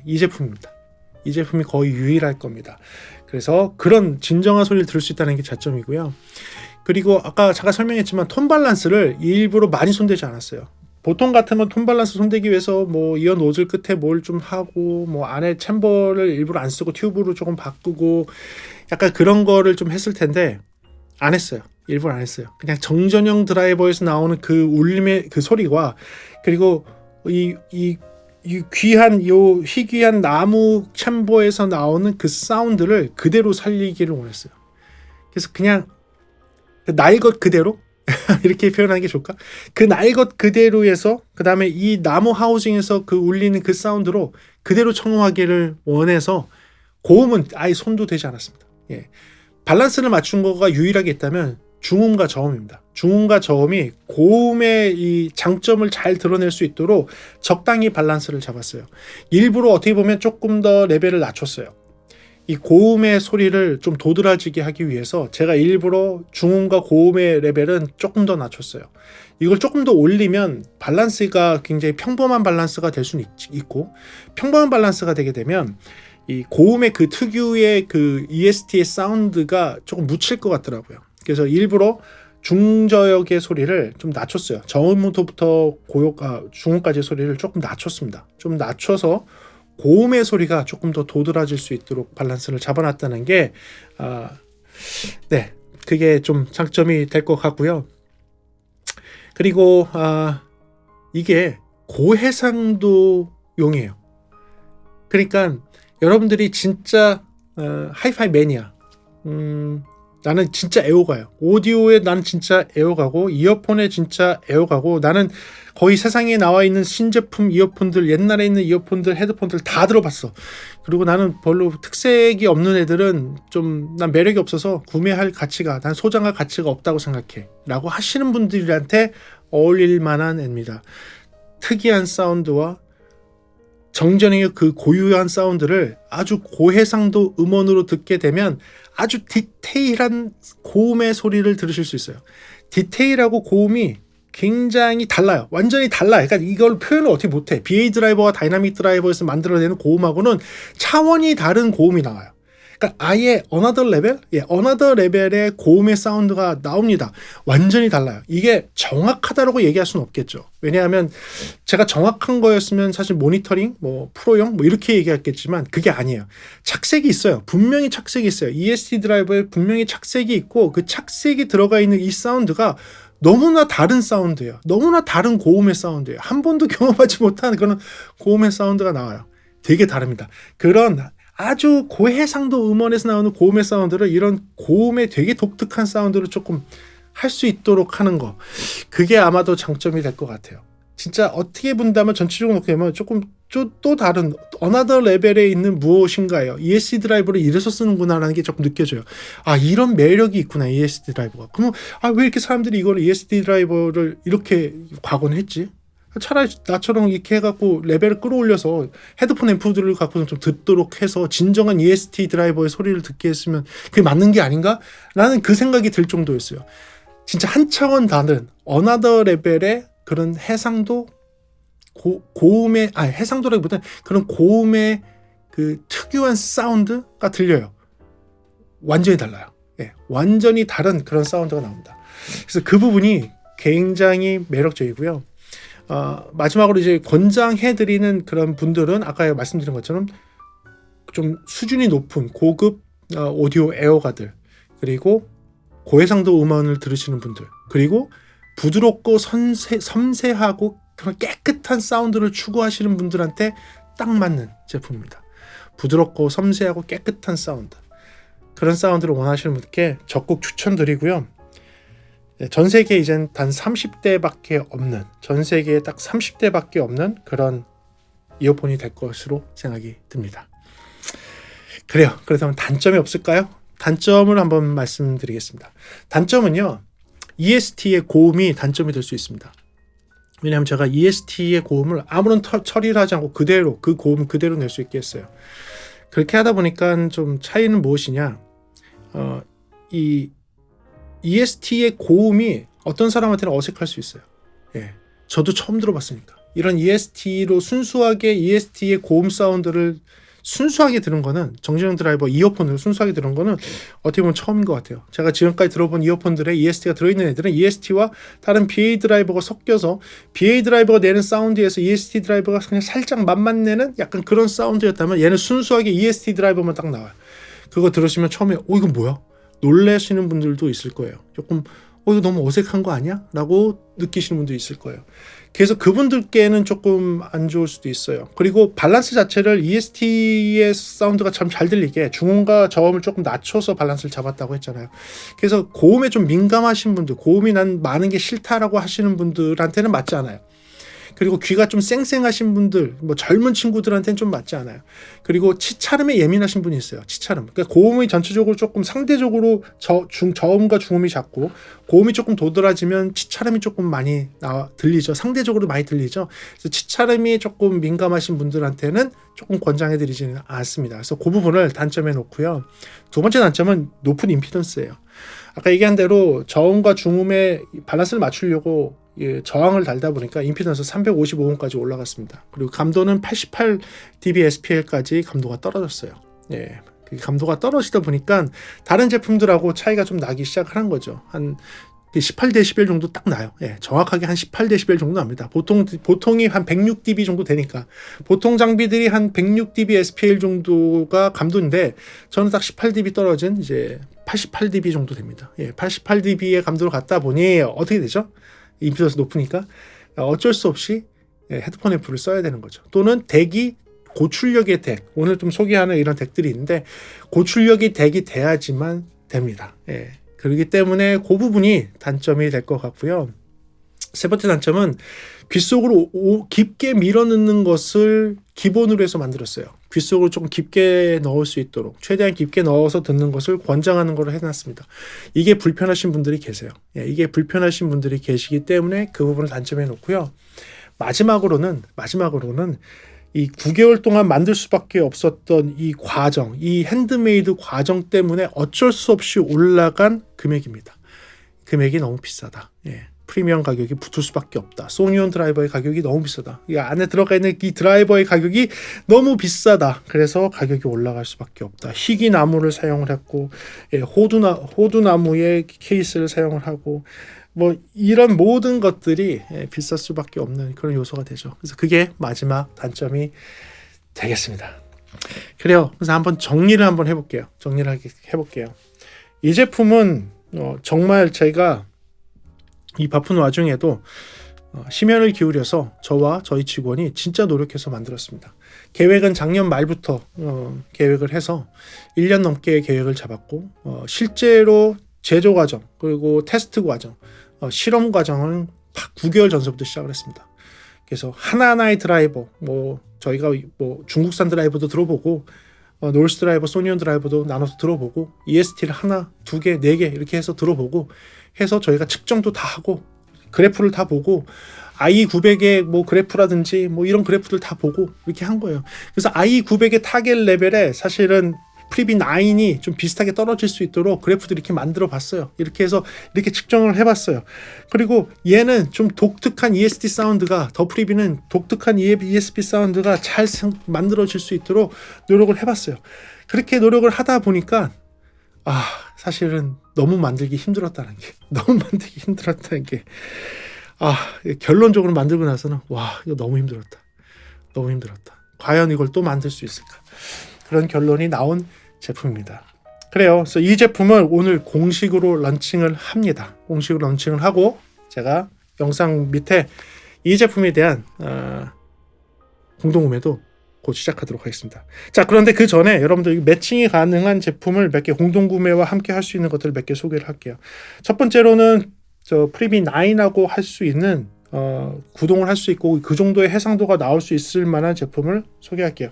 이 제품입니다. 이 제품이 거의 유일할 겁니다. 그래서 그런 진정한 소리를 들을 수 있다는 게 장점이고요. 그리고 아까 제가 설명했지만 톤 밸런스를 일부러 많이 손대지 않았어요. 보통 같으면 톤 밸런스 손대기 위해서 뭐 이어 노즐 끝에 뭘 좀 하고 뭐 안에 챔버를 일부러 안 쓰고 튜브로 조금 바꾸고 약간 그런 거를 좀 했을 텐데 안 했어요. 일부러 안 했어요. 그냥 정전형 드라이버에서 나오는 그 울림의 그 소리와 그리고 이 귀한 요 희귀한 나무 챔버에서 나오는 그 사운드를 그대로 살리기를 원했어요. 그래서 그냥 날 것 그대로 이렇게 표현하는 게 좋을까? 그 날 것 그대로에서 그 다음에 이 나무 하우징에서 그 울리는 그 사운드로 그대로 청음하기를 원해서 고음은 아예 손도 대지 않았습니다. 예. 밸런스를 맞춘 거가 유일하게 있다면 중음과 저음입니다. 중음과 저음이 고음의 이 장점을 잘 드러낼 수 있도록 적당히 밸런스를 잡았어요. 일부러 어떻게 보면 조금 더 레벨을 낮췄어요. 이 고음의 소리를 좀 도드라지게 하기 위해서 제가 일부러 중음과 고음의 레벨은 조금 더 낮췄어요. 이걸 조금 더 올리면 밸런스가 굉장히 평범한 밸런스가 될 수는 있고, 평범한 밸런스가 되게 되면 이 고음의 그 특유의 그 EST의 사운드가 조금 묻힐 것 같더라고요. 그래서 일부러 중저역의 소리를 좀 낮췄어요. 저음부터 중음까지의 소리를 조금 낮췄습니다. 좀 낮춰서 고음의 소리가 조금 더 도드라질 수 있도록 밸런스를 잡아놨다는 게 그게 좀 장점이 될 것 같고요. 그리고 이게 고해상도용이에요. 그러니까 여러분들이 진짜 하이파이 매니아, 나는 진짜 애호가요. 오디오에 나는 진짜 애호가고 이어폰에 진짜 애호가고 나는 거의 세상에 나와 있는 신제품 이어폰들, 옛날에 있는 이어폰들, 헤드폰들 다 들어봤어. 그리고 나는 별로 특색이 없는 애들은 좀 난 매력이 없어서 구매할 가치가, 난 소장할 가치가 없다고 생각해 라고 하시는 분들한테 어울릴 만한 애입니다. 특이한 사운드와 정전형의 그 고유한 사운드를 아주 고해상도 음원으로 듣게 되면 아주 디테일한 고음의 소리를 들으실 수 있어요. 디테일하고 고음이 굉장히 달라요. 완전히 달라요. 그러니까 이걸 표현을 어떻게 못해. BA 드라이버와 다이나믹 드라이버에서 만들어내는 고음하고는 차원이 다른 고음이 나와요. 그러니까 아예 another 레벨의 고음의 사운드가 나옵니다. 완전히 달라요. 이게 정확하다라고 얘기할 수는 없겠죠. 왜냐하면 제가 정확한 거였으면 사실 모니터링, 프로용 이렇게 얘기했겠지만 그게 아니에요. 착색이 있어요. 분명히 착색이 있어요. EST 드라이버에 분명히 착색이 있고 그 착색이 들어가 있는 이 사운드가 너무나 다른 사운드예요. 너무나 다른 고음의 사운드예요. 한 번도 경험하지 못한 그런 고음의 사운드가 나와요. 되게 다릅니다. 그런 아주 고해상도 음원에서 나오는 고음의 사운드를 이런 고음의 되게 독특한 사운드로 조금 할 수 있도록 하는 거, 그게 아마도 장점이 될 것 같아요. 진짜 어떻게 본다면 전체적으로 놓게 되면 조금 또 다른 another 레벨에 있는 무엇인가예요. ESD 드라이버를 이래서 쓰는구나라는 게 조금 느껴져요. 이런 매력이 있구나 ESD 드라이버가. 그러면 왜 이렇게 사람들이 이걸 ESD 드라이버를 이렇게 각오했지? 차라리 나처럼 이렇게 해갖고 레벨을 끌어올려서 헤드폰 앰프들을 갖고 좀 듣도록 해서 진정한 EST 드라이버의 소리를 듣게 했으면 그게 맞는 게 아닌가? 라는 그 생각이 들 정도였어요. 진짜 한 차원 다른 어나더 레벨의 그런 해상도 고음의 해상도라기보다는 그런 고음의 그 특유한 사운드가 들려요. 완전히 달라요. 완전히 다른 그런 사운드가 나옵니다. 그래서 그 부분이 굉장히 매력적이고요. 마지막으로 이제 권장해드리는 그런 분들은 아까 말씀드린 것처럼 좀 수준이 높은 고급 오디오 애호가들, 그리고 고해상도 음원을 들으시는 분들, 그리고 부드럽고 섬세하고 그런 깨끗한 사운드를 추구하시는 분들한테 딱 맞는 제품입니다. 부드럽고 섬세하고 깨끗한 사운드, 그런 사운드를 원하시는 분께 적극 추천드리고요. 전 세계에 이젠 단 30대밖에 없는, 전 세계에 딱 30대밖에 없는 그런 이어폰이 될 것으로 생각이 듭니다. 그래요. 그렇다면 단점이 없을까요? 단점을 한번 말씀드리겠습니다. 단점은요, EST의 고음이 단점이 될 수 있습니다. 왜냐하면 제가 EST의 고음을 아무런 처리를 하지 않고 그대로 그 고음 그대로 낼 수 있게 했어요. 그렇게 하다 보니까 좀 차이는 무엇이냐, 이 EST의 고음이 어떤 사람한테는 어색할 수 있어요. 예, 저도 처음 들어봤으니까. 이런 EST로 순수하게 EST의 고음 사운드를 순수하게 들은 거는, 정지형 드라이버 이어폰으로 순수하게 들은 거는 어떻게 보면 처음인 것 같아요. 제가 지금까지 들어본 이어폰들에 EST가 들어있는 애들은 EST와 다른 BA 드라이버가 섞여서 BA 드라이버가 내는 사운드에서 EST 드라이버가 그냥 살짝 맛만 내는 약간 그런 사운드였다면, 얘는 순수하게 EST 드라이버만 딱 나와요. 그거 들으시면 처음에 이건 뭐야? 놀라시는 분들도 있을 거예요. 조금 이거 너무 어색한 거 아니야? 라고 느끼시는 분도 있을 거예요. 그래서 그분들께는 조금 안 좋을 수도 있어요. 그리고 밸런스 자체를 EST의 사운드가 참 잘 들리게 중음과 저음을 조금 낮춰서 밸런스를 잡았다고 했잖아요. 그래서 고음에 좀 민감하신 분들, 고음이 난 많은 게 싫다라고 하시는 분들한테는 맞지 않아요. 그리고 귀가 좀 쌩쌩하신 분들, 뭐 젊은 친구들한테는 좀 맞지 않아요. 그리고 치차름에 예민하신 분이 있어요. 치차름. 그러니까 고음이 전체적으로 조금 상대적으로 저음과 중음이 작고, 고음이 조금 도드라지면 치차름이 조금 많이 들리죠. 상대적으로 많이 들리죠. 그래서 치차름이 조금 민감하신 분들한테는 조금 권장해드리지는 않습니다. 그래서 그 부분을 단점에 놓고요. 두 번째 단점은 높은 임피던스예요. 아까 얘기한 대로 저음과 중음의 밸런스를 맞추려고 저항을 달다 보니까 임피던스 355ohm까지 올라갔습니다. 그리고 감도는 88dB SPL까지 감도가 떨어졌어요. 예, 감도가 떨어지다 보니까 다른 제품들하고 차이가 좀 나기 시작한 거죠. 한 18dB 정도 딱 나요. 예, 정확하게 한 18dB 정도 납니다. 보통이 한 106dB 정도 되니까, 보통 장비들이 한 106dB SPL 정도가 감도인데, 저는 딱 18dB 떨어진 이제 88dB 정도 됩니다. 예, 88dB의 감도로 갔다 보니 어떻게 되죠? 임피던스 높으니까 어쩔 수 없이 헤드폰 앰프를 써야 되는 거죠. 또는 덱이 고출력의 덱, 오늘 좀 소개하는 이런 덱들이 있는데 고출력의 덱이 돼야지만 됩니다. 예. 그렇기 때문에 그 부분이 단점이 될 것 같고요. 세 번째 단점은 귀 속으로 깊게 밀어넣는 것을 기본으로 해서 만들었어요. 귀 속으로 조금 깊게 넣을 수 있도록 최대한 깊게 넣어서 듣는 것을 권장하는 걸로 해놨습니다. 이게 불편하신 분들이 계세요. 예, 이게 불편하신 분들이 계시기 때문에 그 부분을 단점에 놓고요. 마지막으로는 이 9개월 동안 만들 수밖에 없었던 이 과정, 이 핸드메이드 과정 때문에 어쩔 수 없이 올라간 금액입니다. 금액이 너무 비싸다. 예. 프리미엄 가격이 붙을 수밖에 없다. 소니온 드라이버의 가격이 너무 비싸다. 이 안에 들어가 있는 이 드라이버의 가격이 너무 비싸다. 그래서 가격이 올라갈 수밖에 없다. 희귀나무를 사용을 했고, 예, 호두나무의 케이스를 사용을 하고, 뭐 이런 모든 것들이 비쌀 수밖에 없는 그런 요소가 되죠. 그래서 그게 마지막 단점이 되겠습니다. 그래요. 그래서 한번 정리를 해볼게요. 이 제품은 정말 제가 이 바쁜 와중에도 심혈을 기울여서 저와 저희 직원이 진짜 노력해서 만들었습니다. 계획은 작년 말부터 계획을 해서 1년 넘게 계획을 잡았고, 실제로 제조 과정, 그리고 테스트 과정, 실험 과정은 9개월 전서부터 시작을 했습니다. 그래서 하나하나의 드라이버, 저희가 중국산 드라이버도 들어보고, 노이즈 드라이버, 소니온 드라이버도 나눠서 들어보고, EST를 하나, 두 개, 네 개 이렇게 해서 들어보고 해서 저희가 측정도 다 하고 그래프를 다 보고, IE900의 그래프라든지 이런 그래프들 다 보고 이렇게 한 거예요. 그래서 IE900의 타겟 레벨에 사실은 프리비 9이 좀 비슷하게 떨어질 수 있도록 그래프들 이렇게 만들어 봤어요. 이렇게 해서 이렇게 측정을 해봤어요. 그리고 얘는 좀 독특한 EST 사운드가, 더 프리비는 독특한 ESP 사운드가 잘 만들어질 수 있도록 노력을 해봤어요. 그렇게 노력을 하다 보니까 사실은 너무 만들기 힘들었다는 게 결론적으로 만들고 나서는 이거 너무 힘들었다. 과연 이걸 또 만들 수 있을까? 그런 결론이 나온 제품입니다. 그래요. 그래서 이 제품을 오늘 공식으로 런칭을 합니다. 공식으로 런칭을 하고 제가 영상 밑에 이 제품에 대한 공동구매도 곧 시작하도록 하겠습니다. 자, 그런데 그 전에 여러분들 매칭이 가능한 제품을 몇 개, 공동구매와 함께 할 수 있는 것들을 몇 개 소개를 할게요. 첫 번째로는 프리비 9하고 할 수 있는 구동을 할 수 있고 그 정도의 해상도가 나올 수 있을 만한 제품을 소개할게요.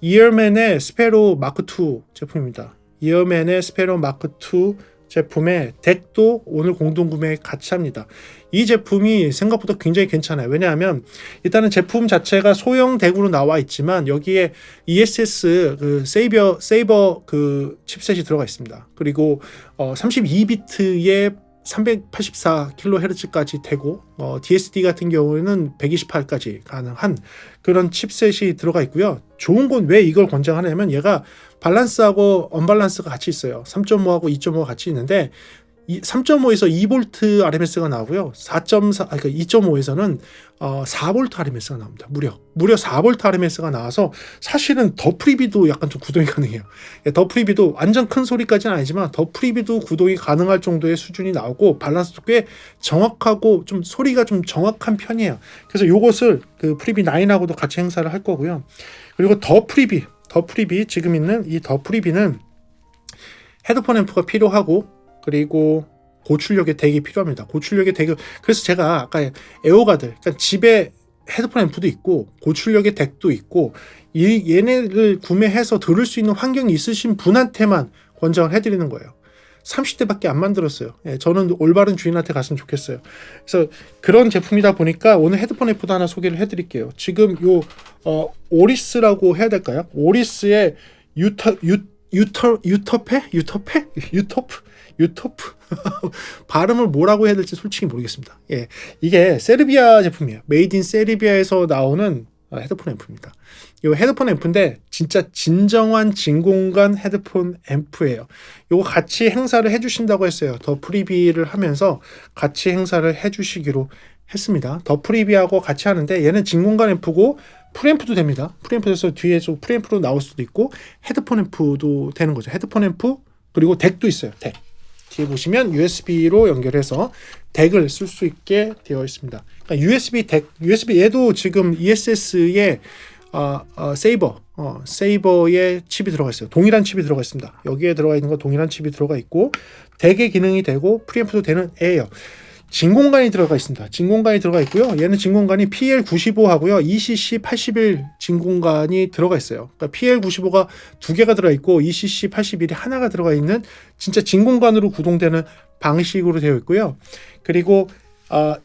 이어맨의 스페로 마크2 제품입니다. 이어맨의 스페로 마크 2 제품의 덱도 오늘 공동구매 같이 합니다. 이 제품이 생각보다 굉장히 괜찮아요. 왜냐하면 일단은 제품 자체가 소형 덱으로 나와 있지만 여기에 ESS 그 세이버 그 칩셋이 들어가 있습니다. 그리고 32비트의 384kHz까지 되고 DSD 같은 경우에는 128까지 가능한 그런 칩셋이 들어가 있고요. 좋은 건 왜 이걸 권장하냐면 얘가 밸런스하고 언밸런스가 같이 있어요. 3.5하고 2.5가 같이 있는데 3.5에서 2V RMS가 나오고요. 4.4 그러니까 2.5에서는 4V RMS가 나옵니다. 무려 4V RMS가 나와서 사실은 더 프리비도 약간 좀 구동이 가능해요. 더 프리비도 완전 큰 소리까지는 아니지만 더 프리비도 구동이 가능할 정도의 수준이 나오고 밸런스도 꽤 정확하고 좀 소리가 좀 정확한 편이에요. 그래서 요것을 그 프리비 9하고도 같이 행사를 할 거고요. 그리고 더 프리비 지금 있는 이 더 프리비는 헤드폰 앰프가 필요하고 그리고 고출력의 덱이 필요합니다. 고출력의 덱. 그래서 제가 아까 애호가들, 그러니까 집에 헤드폰 앰프도 있고 고출력의 덱도 있고 얘네를 구매해서 들을 수 있는 환경이 있으신 분한테만 권장을 해드리는 거예요. 30대밖에 안 만들었어요. 저는 올바른 주인한테 갔으면 좋겠어요. 그래서 그런 제품이다 보니까 오늘 헤드폰 앰프도 하나 소개를 해드릴게요. 지금 요 오리스라고 해야 될까요? 오리스의 유토프 발음을 뭐라고 해야 될지 솔직히 모르겠습니다. 예, 이게 세르비아 제품이에요. 메이드 인 세르비아에서 나오는 헤드폰 앰프입니다. 이 헤드폰 앰프인데 진짜 진정한 진공관 헤드폰 앰프예요. 이거 같이 행사를 해주신다고 했어요. 더 프리비를 하면서 같이 행사를 해주시기로 했습니다. 더 프리비하고 같이 하는데 얘는 진공관 앰프고 프리앰프도 됩니다. 프리앰프에서 뒤에서 프리앰프로 나올 수도 있고 헤드폰 앰프도 되는 거죠. 헤드폰 앰프 그리고 덱도 있어요. 덱. 뒤에 보시면 USB로 연결해서 덱을 쓸 수 있게 되어 있습니다. 그러니까 USB 덱, USB 얘도 지금 ESS의 세이버의 칩이 들어가 있어요. 동일한 칩이 들어가 있습니다. 여기에 들어가 있는 거 동일한 칩이 들어가 있고 덱의 기능이 되고 프리앰프도 되는 애예요. 진공관이 들어가 있습니다. 진공관이 들어가 있고요. 얘는 진공관이 PL95하고요. ECC81 진공관이 들어가 있어요. 그러니까 PL95가 두 개가 들어가 있고 ECC81이 하나가 들어가 있는 진짜 진공관으로 구동되는 방식으로 되어 있고요. 그리고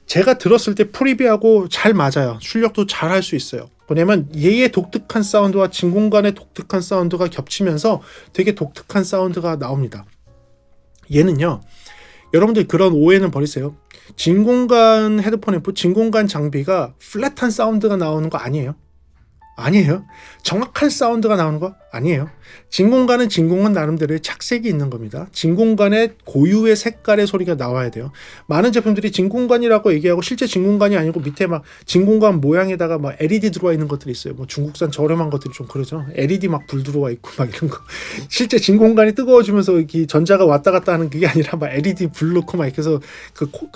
제가 들었을 때 프리비하고 잘 맞아요. 출력도 잘 할 수 있어요. 뭐냐면 얘의 독특한 사운드와 진공관의 독특한 사운드가 겹치면서 되게 독특한 사운드가 나옵니다. 얘는요. 여러분들 그런 오해는 버리세요. 진공관 헤드폰 앰프, 진공관 장비가 플랫한 사운드가 나오는 거 아니에요. 아니에요. 정확한 사운드가 나오는 거 아니에요. 진공관은 진공관 나름대로의 착색이 있는 겁니다. 진공관의 고유의 색깔의 소리가 나와야 돼요. 많은 제품들이 진공관이라고 얘기하고 실제 진공관이 아니고 밑에 막 진공관 모양에다가 막 LED 들어와 있는 것들이 있어요. 뭐 중국산 저렴한 것들이 좀 그러죠. LED 막 불 들어와 있고 막 이런 거. 실제 진공관이 뜨거워지면서 이렇게 전자가 왔다 갔다 하는 그게 아니라 막 LED 불 넣고 막 이렇게 해서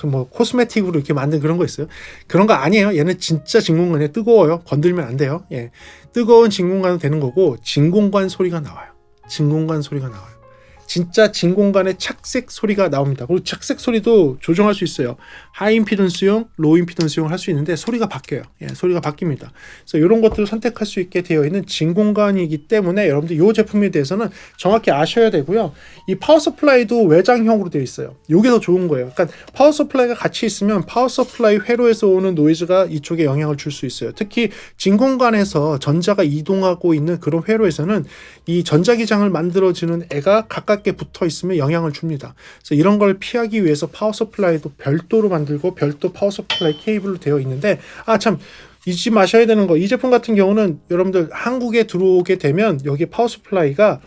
뭐 코스메틱으로 이렇게 만든 그런 거 있어요. 그런 거 아니에요. 얘는 진짜 진공관이 뜨거워요. 건들면 안 돼요. 예. 뜨거운 진공관은 되는 거고 진공관 소리가 나와요. 진공관 소리가 나와요. 진짜 진공관의 착색 소리가 나옵니다. 그리고 착색 소리도 조정할 수 있어요. 하이 임피던스용, 로우 임피던스용을 할 수 있는데 소리가 바뀌어요. 예, 소리가 바뀝니다. 그래서 이런 것들을 선택할 수 있게 되어 있는 진공관이기 때문에 여러분들 이 제품에 대해서는 정확히 아셔야 되고요. 이 파워 서플라이도 외장형으로 되어 있어요. 이게 더 좋은 거예요. 그러니까 파워 서플라이가 같이 있으면 파워 서플라이 회로에서 오는 노이즈가 이쪽에 영향을 줄 수 있어요. 특히 진공관에서 전자가 이동하고 있는 그런 회로에서는 이 전자기장을 만들어주는 애가 가깝게 붙어 있으면 영향을 줍니다. 그래서 이런 걸 피하기 위해서 파워 서플라이도 별도로 만들고 별도 파워 서플라이 케이블로 되어 있는데 참 잊지 마셔야 되는 거, 이 제품 같은 경우는 여러분들 한국에 들어오게 되면 여기 파워 서플라이가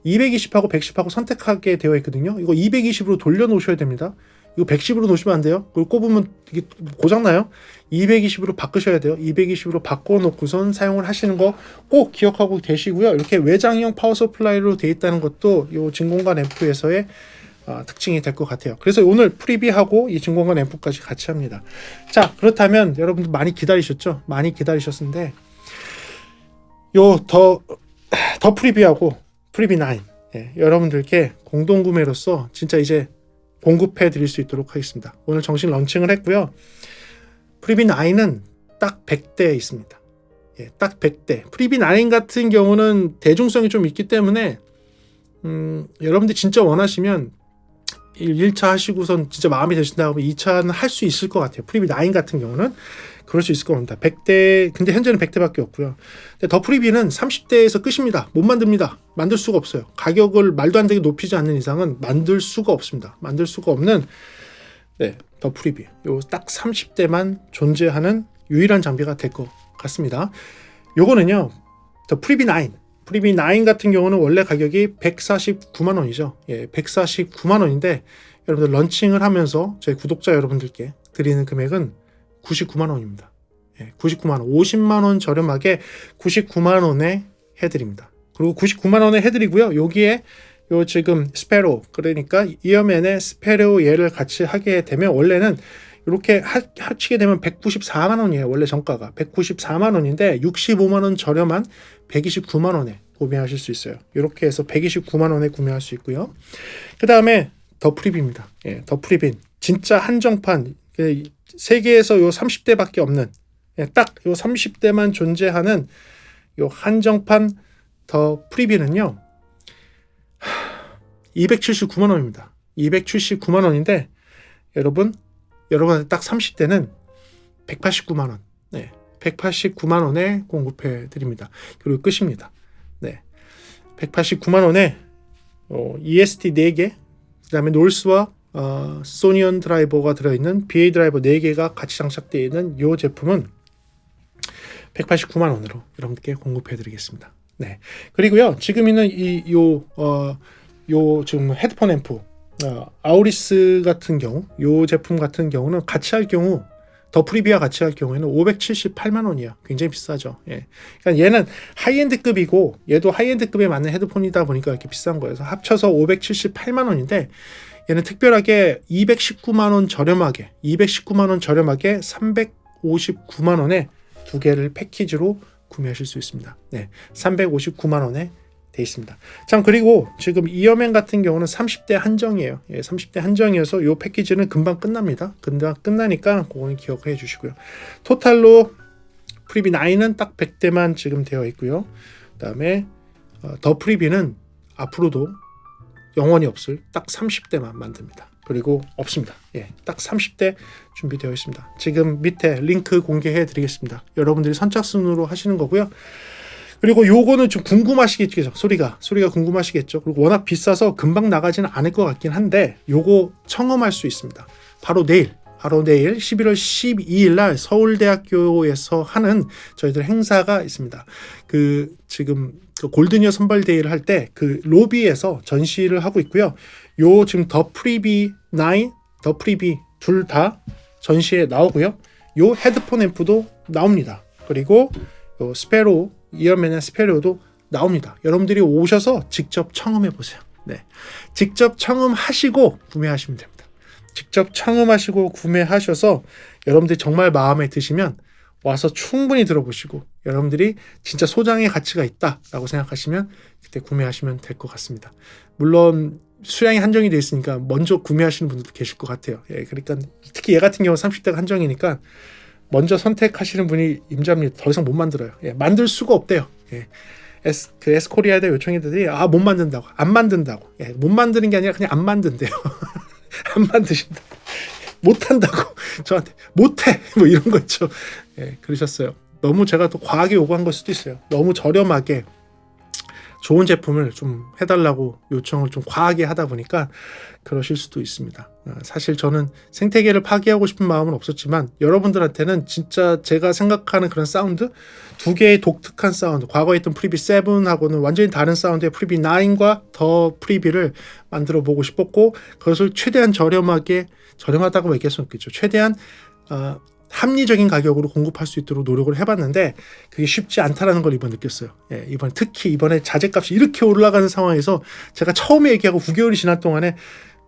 220하고 110하고 선택하게 되어 있거든요. 이거 220으로 돌려 놓으셔야 됩니다. 이거 110으로 놓으시면 안 돼요. 그리고 꼽으면 이게 고장나요. 220으로 바꾸셔야 돼요. 220으로 바꿔놓고선 사용을 하시는 거 꼭 기억하고 계시고요. 이렇게 외장형 파워 서플라이로 되어 있다는 것도 이 진공관 앰프에서의 특징이 될 것 같아요. 그래서 오늘 프리비하고 이 진공관 앰프까지 같이 합니다. 자, 그렇다면 여러분들 많이 기다리셨죠? 많이 기다리셨는데 요 더 프리비하고 프리비 9 여러분들께 공동구매로서 진짜 이제 공급해 드릴 수 있도록 하겠습니다. 오늘 정식 런칭을 했고요. 프리비 9은 딱 100대 있습니다. 딱 100대. 프리비 9 같은 경우는 대중성이 좀 있기 때문에 여러분들 진짜 원하시면 1차 하시고선 진짜 마음에 드신다고 하면 2차는 할 수 있을 것 같아요. 프리비 9 같은 경우는 그럴 수 있을 것 같습니다. 100대, 근데 현재는 100대밖에 없고요. 근데 더 프리비는 30대에서 끝입니다. 못 만듭니다. 만들 수가 없어요. 가격을 말도 안 되게 높이지 않는 이상은 만들 수가 없습니다. 만들 수가 없는 더 프리비. 요 딱 30대만 존재하는 유일한 장비가 될 것 같습니다. 요거는요, 더 프리비 9. 프리비 9 같은 경우는 원래 가격이 149만 원이죠. 149만 원인데 여러분들 런칭을 하면서 저희 구독자 여러분들께 드리는 금액은 99만 원입니다. 99만 원, 50만 원 저렴하게 99만 원에 해드립니다. 그리고 99만 원에 해드리고요. 여기에 요 지금 스페로, 그러니까 이어맨의 스페로 얘를 같이 하게 되면 원래는 이렇게 합치게 되면 194만 원이에요. 원래 정가가 194만 원인데 65만 원 저렴한 129만 원에 구매하실 수 있어요. 이렇게 해서 129만 원에 구매할 수 있고요. 그 다음에 더 프리비입니다. 더 프리비 진짜 한정판, 세계에서 요 30대밖에 없는 딱 요 30대만 존재하는 요 한정판 더 프리비는요 279만 원입니다. 279만 원인데 여러분 딱 30대는 189만 원. 189만 원에 공급해 드립니다. 그리고 끝입니다. 189만 원에 EST 4개, 그다음에 놀스와 소니언 드라이버가 들어있는 BA 드라이버 4개가 같이 장착되어 있는 이 제품은 189만 원으로 여러분께 공급해 드리겠습니다. 그리고요, 지금 있는 요 지금 헤드폰 앰프 아우리스 같은 경우, 요 제품 같은 경우는 같이 할 경우, 더 프리비와 같이 할 경우에는 578만 원이에요. 굉장히 비싸죠. 그러니까 얘는 하이엔드급이고 얘도 하이엔드급에 맞는 헤드폰이다 보니까 이렇게 비싼 거여서 합쳐서 578만 원인데 얘는 특별하게 219만 원 저렴하게 359만 원에 두 개를 패키지로 구매하실 수 있습니다. 359만 원에 돼 있습니다. 참, 그리고 지금 이어맨 같은 경우는 30대 한정이에요. 30대 한정이어서 이 패키지는 금방 끝납니다. 금방 끝나니까 그거는 기억해 주시고요. 토탈로 프리비 9은 딱 100대만 지금 되어 있고요. 그다음에 더 프리비는 앞으로도 영원히 없을 딱 30대만 만듭니다. 그리고 없습니다. 딱 30대 준비되어 있습니다. 지금 밑에 링크 공개해 드리겠습니다. 여러분들이 선착순으로 하시는 거고요. 그리고 요거는 좀 궁금하시겠죠. 소리가 궁금하시겠죠. 그리고 워낙 비싸서 금방 나가지는 않을 것 같긴 한데 요거 청음할 수 있습니다. 바로 내일 11월 12일 날 서울대학교에서 하는 저희들 행사가 있습니다. 지금 골든이어 선발 대회를 할 때 그 로비에서 전시를 하고 있고요. 요 지금 더 프리비 9, 더 프리비 둘 다 전시에 나오고요. 요 헤드폰 앰프도 나옵니다. 그리고 요 스페로, 이어맨의 스페로도 나옵니다. 여러분들이 오셔서 직접 청음해 보세요. 직접 청음하시고 구매하시면 됩니다. 직접 청음하시고 구매하셔서 여러분들이 정말 마음에 드시면 와서 충분히 들어보시고 여러분들이 진짜 소장의 가치가 있다라고 생각하시면 그때 구매하시면 될 것 같습니다. 물론 수량이 한정이 되어 있으니까 먼저 구매하시는 분들도 계실 것 같아요. 그러니까 특히 얘 같은 경우 30대가 한정이니까 먼저 선택하시는 분이 임자입니다. 더 이상 못 만들어요. 만들 수가 없대요. 에스코리아에다 요청했더니 못 만든다고, 안 만든다고. 못 만드는 게 아니라 그냥 안 만든대요. 안 만드신다고, 못한다고 저한테 못해 뭐 이런 거 있죠. 그러셨어요. 너무 제가 또 과하게 요구한 걸 수도 있어요. 너무 저렴하게 좋은 제품을 좀 해달라고 요청을 좀 과하게 하다 보니까 그러실 수도 있습니다. 사실 저는 생태계를 파괴하고 싶은 마음은 없었지만 여러분들한테는 진짜 제가 생각하는 그런 사운드, 두 개의 독특한 사운드, 과거에 있던 프리비 7하고는 완전히 다른 사운드의 프리비 9과 더 프리비를 만들어 보고 싶었고, 그것을 최대한 저렴하다고 얘기할 수는 없겠죠. 최대한 합리적인 가격으로 공급할 수 있도록 노력을 해봤는데 그게 쉽지 않다라는 걸 이번에 느꼈어요. 특히 이번에 자재값이 이렇게 올라가는 상황에서 제가 처음에 얘기하고 9개월이 지난 동안에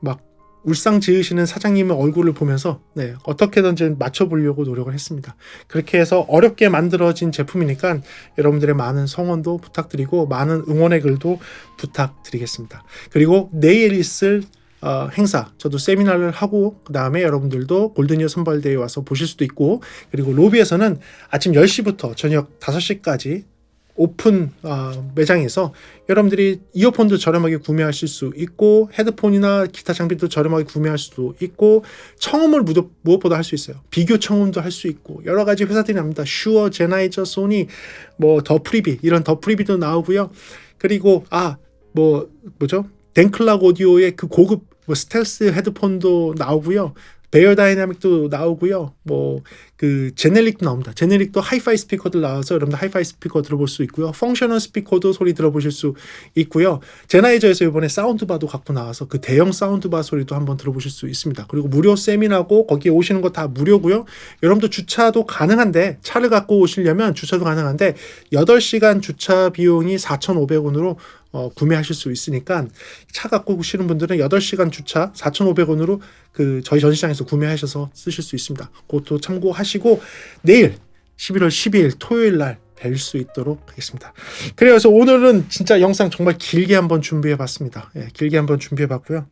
막 울상 지으시는 사장님의 얼굴을 보면서 어떻게든지 맞춰보려고 노력을 했습니다. 그렇게 해서 어렵게 만들어진 제품이니까 여러분들의 많은 성원도 부탁드리고 많은 응원의 글도 부탁드리겠습니다. 그리고 내일 있을 행사, 저도 세미나를 하고 그 다음에 여러분들도 골든이어 선발대회에 와서 보실 수도 있고, 그리고 로비에서는 아침 10시부터 저녁 5시까지 오픈 매장에서 여러분들이 이어폰도 저렴하게 구매하실 수 있고 헤드폰이나 기타 장비도 저렴하게 구매할 수도 있고 청음을 무엇보다 할 수 있어요. 비교 청음도 할 수 있고 여러 가지 회사들이 납니다. 슈어, 제나이저, 소니, 뭐 더 프리비 이런 더 프리비도 나오고요. 그리고 뭐죠? 덴클락 오디오의 그 고급 스텔스 헤드폰도 나오고요. 베어 다이나믹도 나오고요. 그 제넬릭도 나옵니다. 제넬릭도 하이파이 스피커들 나와서 여러분들 하이파이 스피커 들어볼 수 있고요. 펑셔널 스피커도 소리 들어보실 수 있고요. 제나이저에서 이번에 사운드바도 갖고 나와서 그 대형 사운드바 소리도 한번 들어보실 수 있습니다. 그리고 무료 세미나고 거기에 오시는 거 다 무료고요. 여러분들 주차도 가능한데 차를 갖고 오시려면 주차도 가능한데 8시간 주차 비용이 4,500원으로 구매하실 수 있으니까 차 갖고 오시는 분들은 8시간 주차 4,500원으로 그 저희 전시장에서 구매하셔서 쓰실 수 있습니다. 그것도 참고하시고 내일 11월 12일 토요일 날 뵐 수 있도록 하겠습니다. 그래서 오늘은 진짜 영상 정말 길게 한번 준비해 봤습니다. 길게 한번 준비해 봤고요.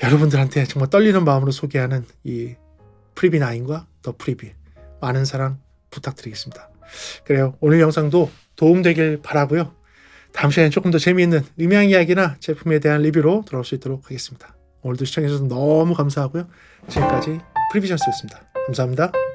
여러분들한테 정말 떨리는 마음으로 소개하는 이 프리비9과 더 프리비 많은 사랑 부탁드리겠습니다. 그래요. 오늘 영상도 도움되길 바라고요. 다음 시간에 조금 더 재미있는 음향 이야기나 제품에 대한 리뷰로 돌아올 수 있도록 하겠습니다. 오늘도 시청해주셔서 너무 감사하고요. 지금까지 프리비전스였습니다. 감사합니다.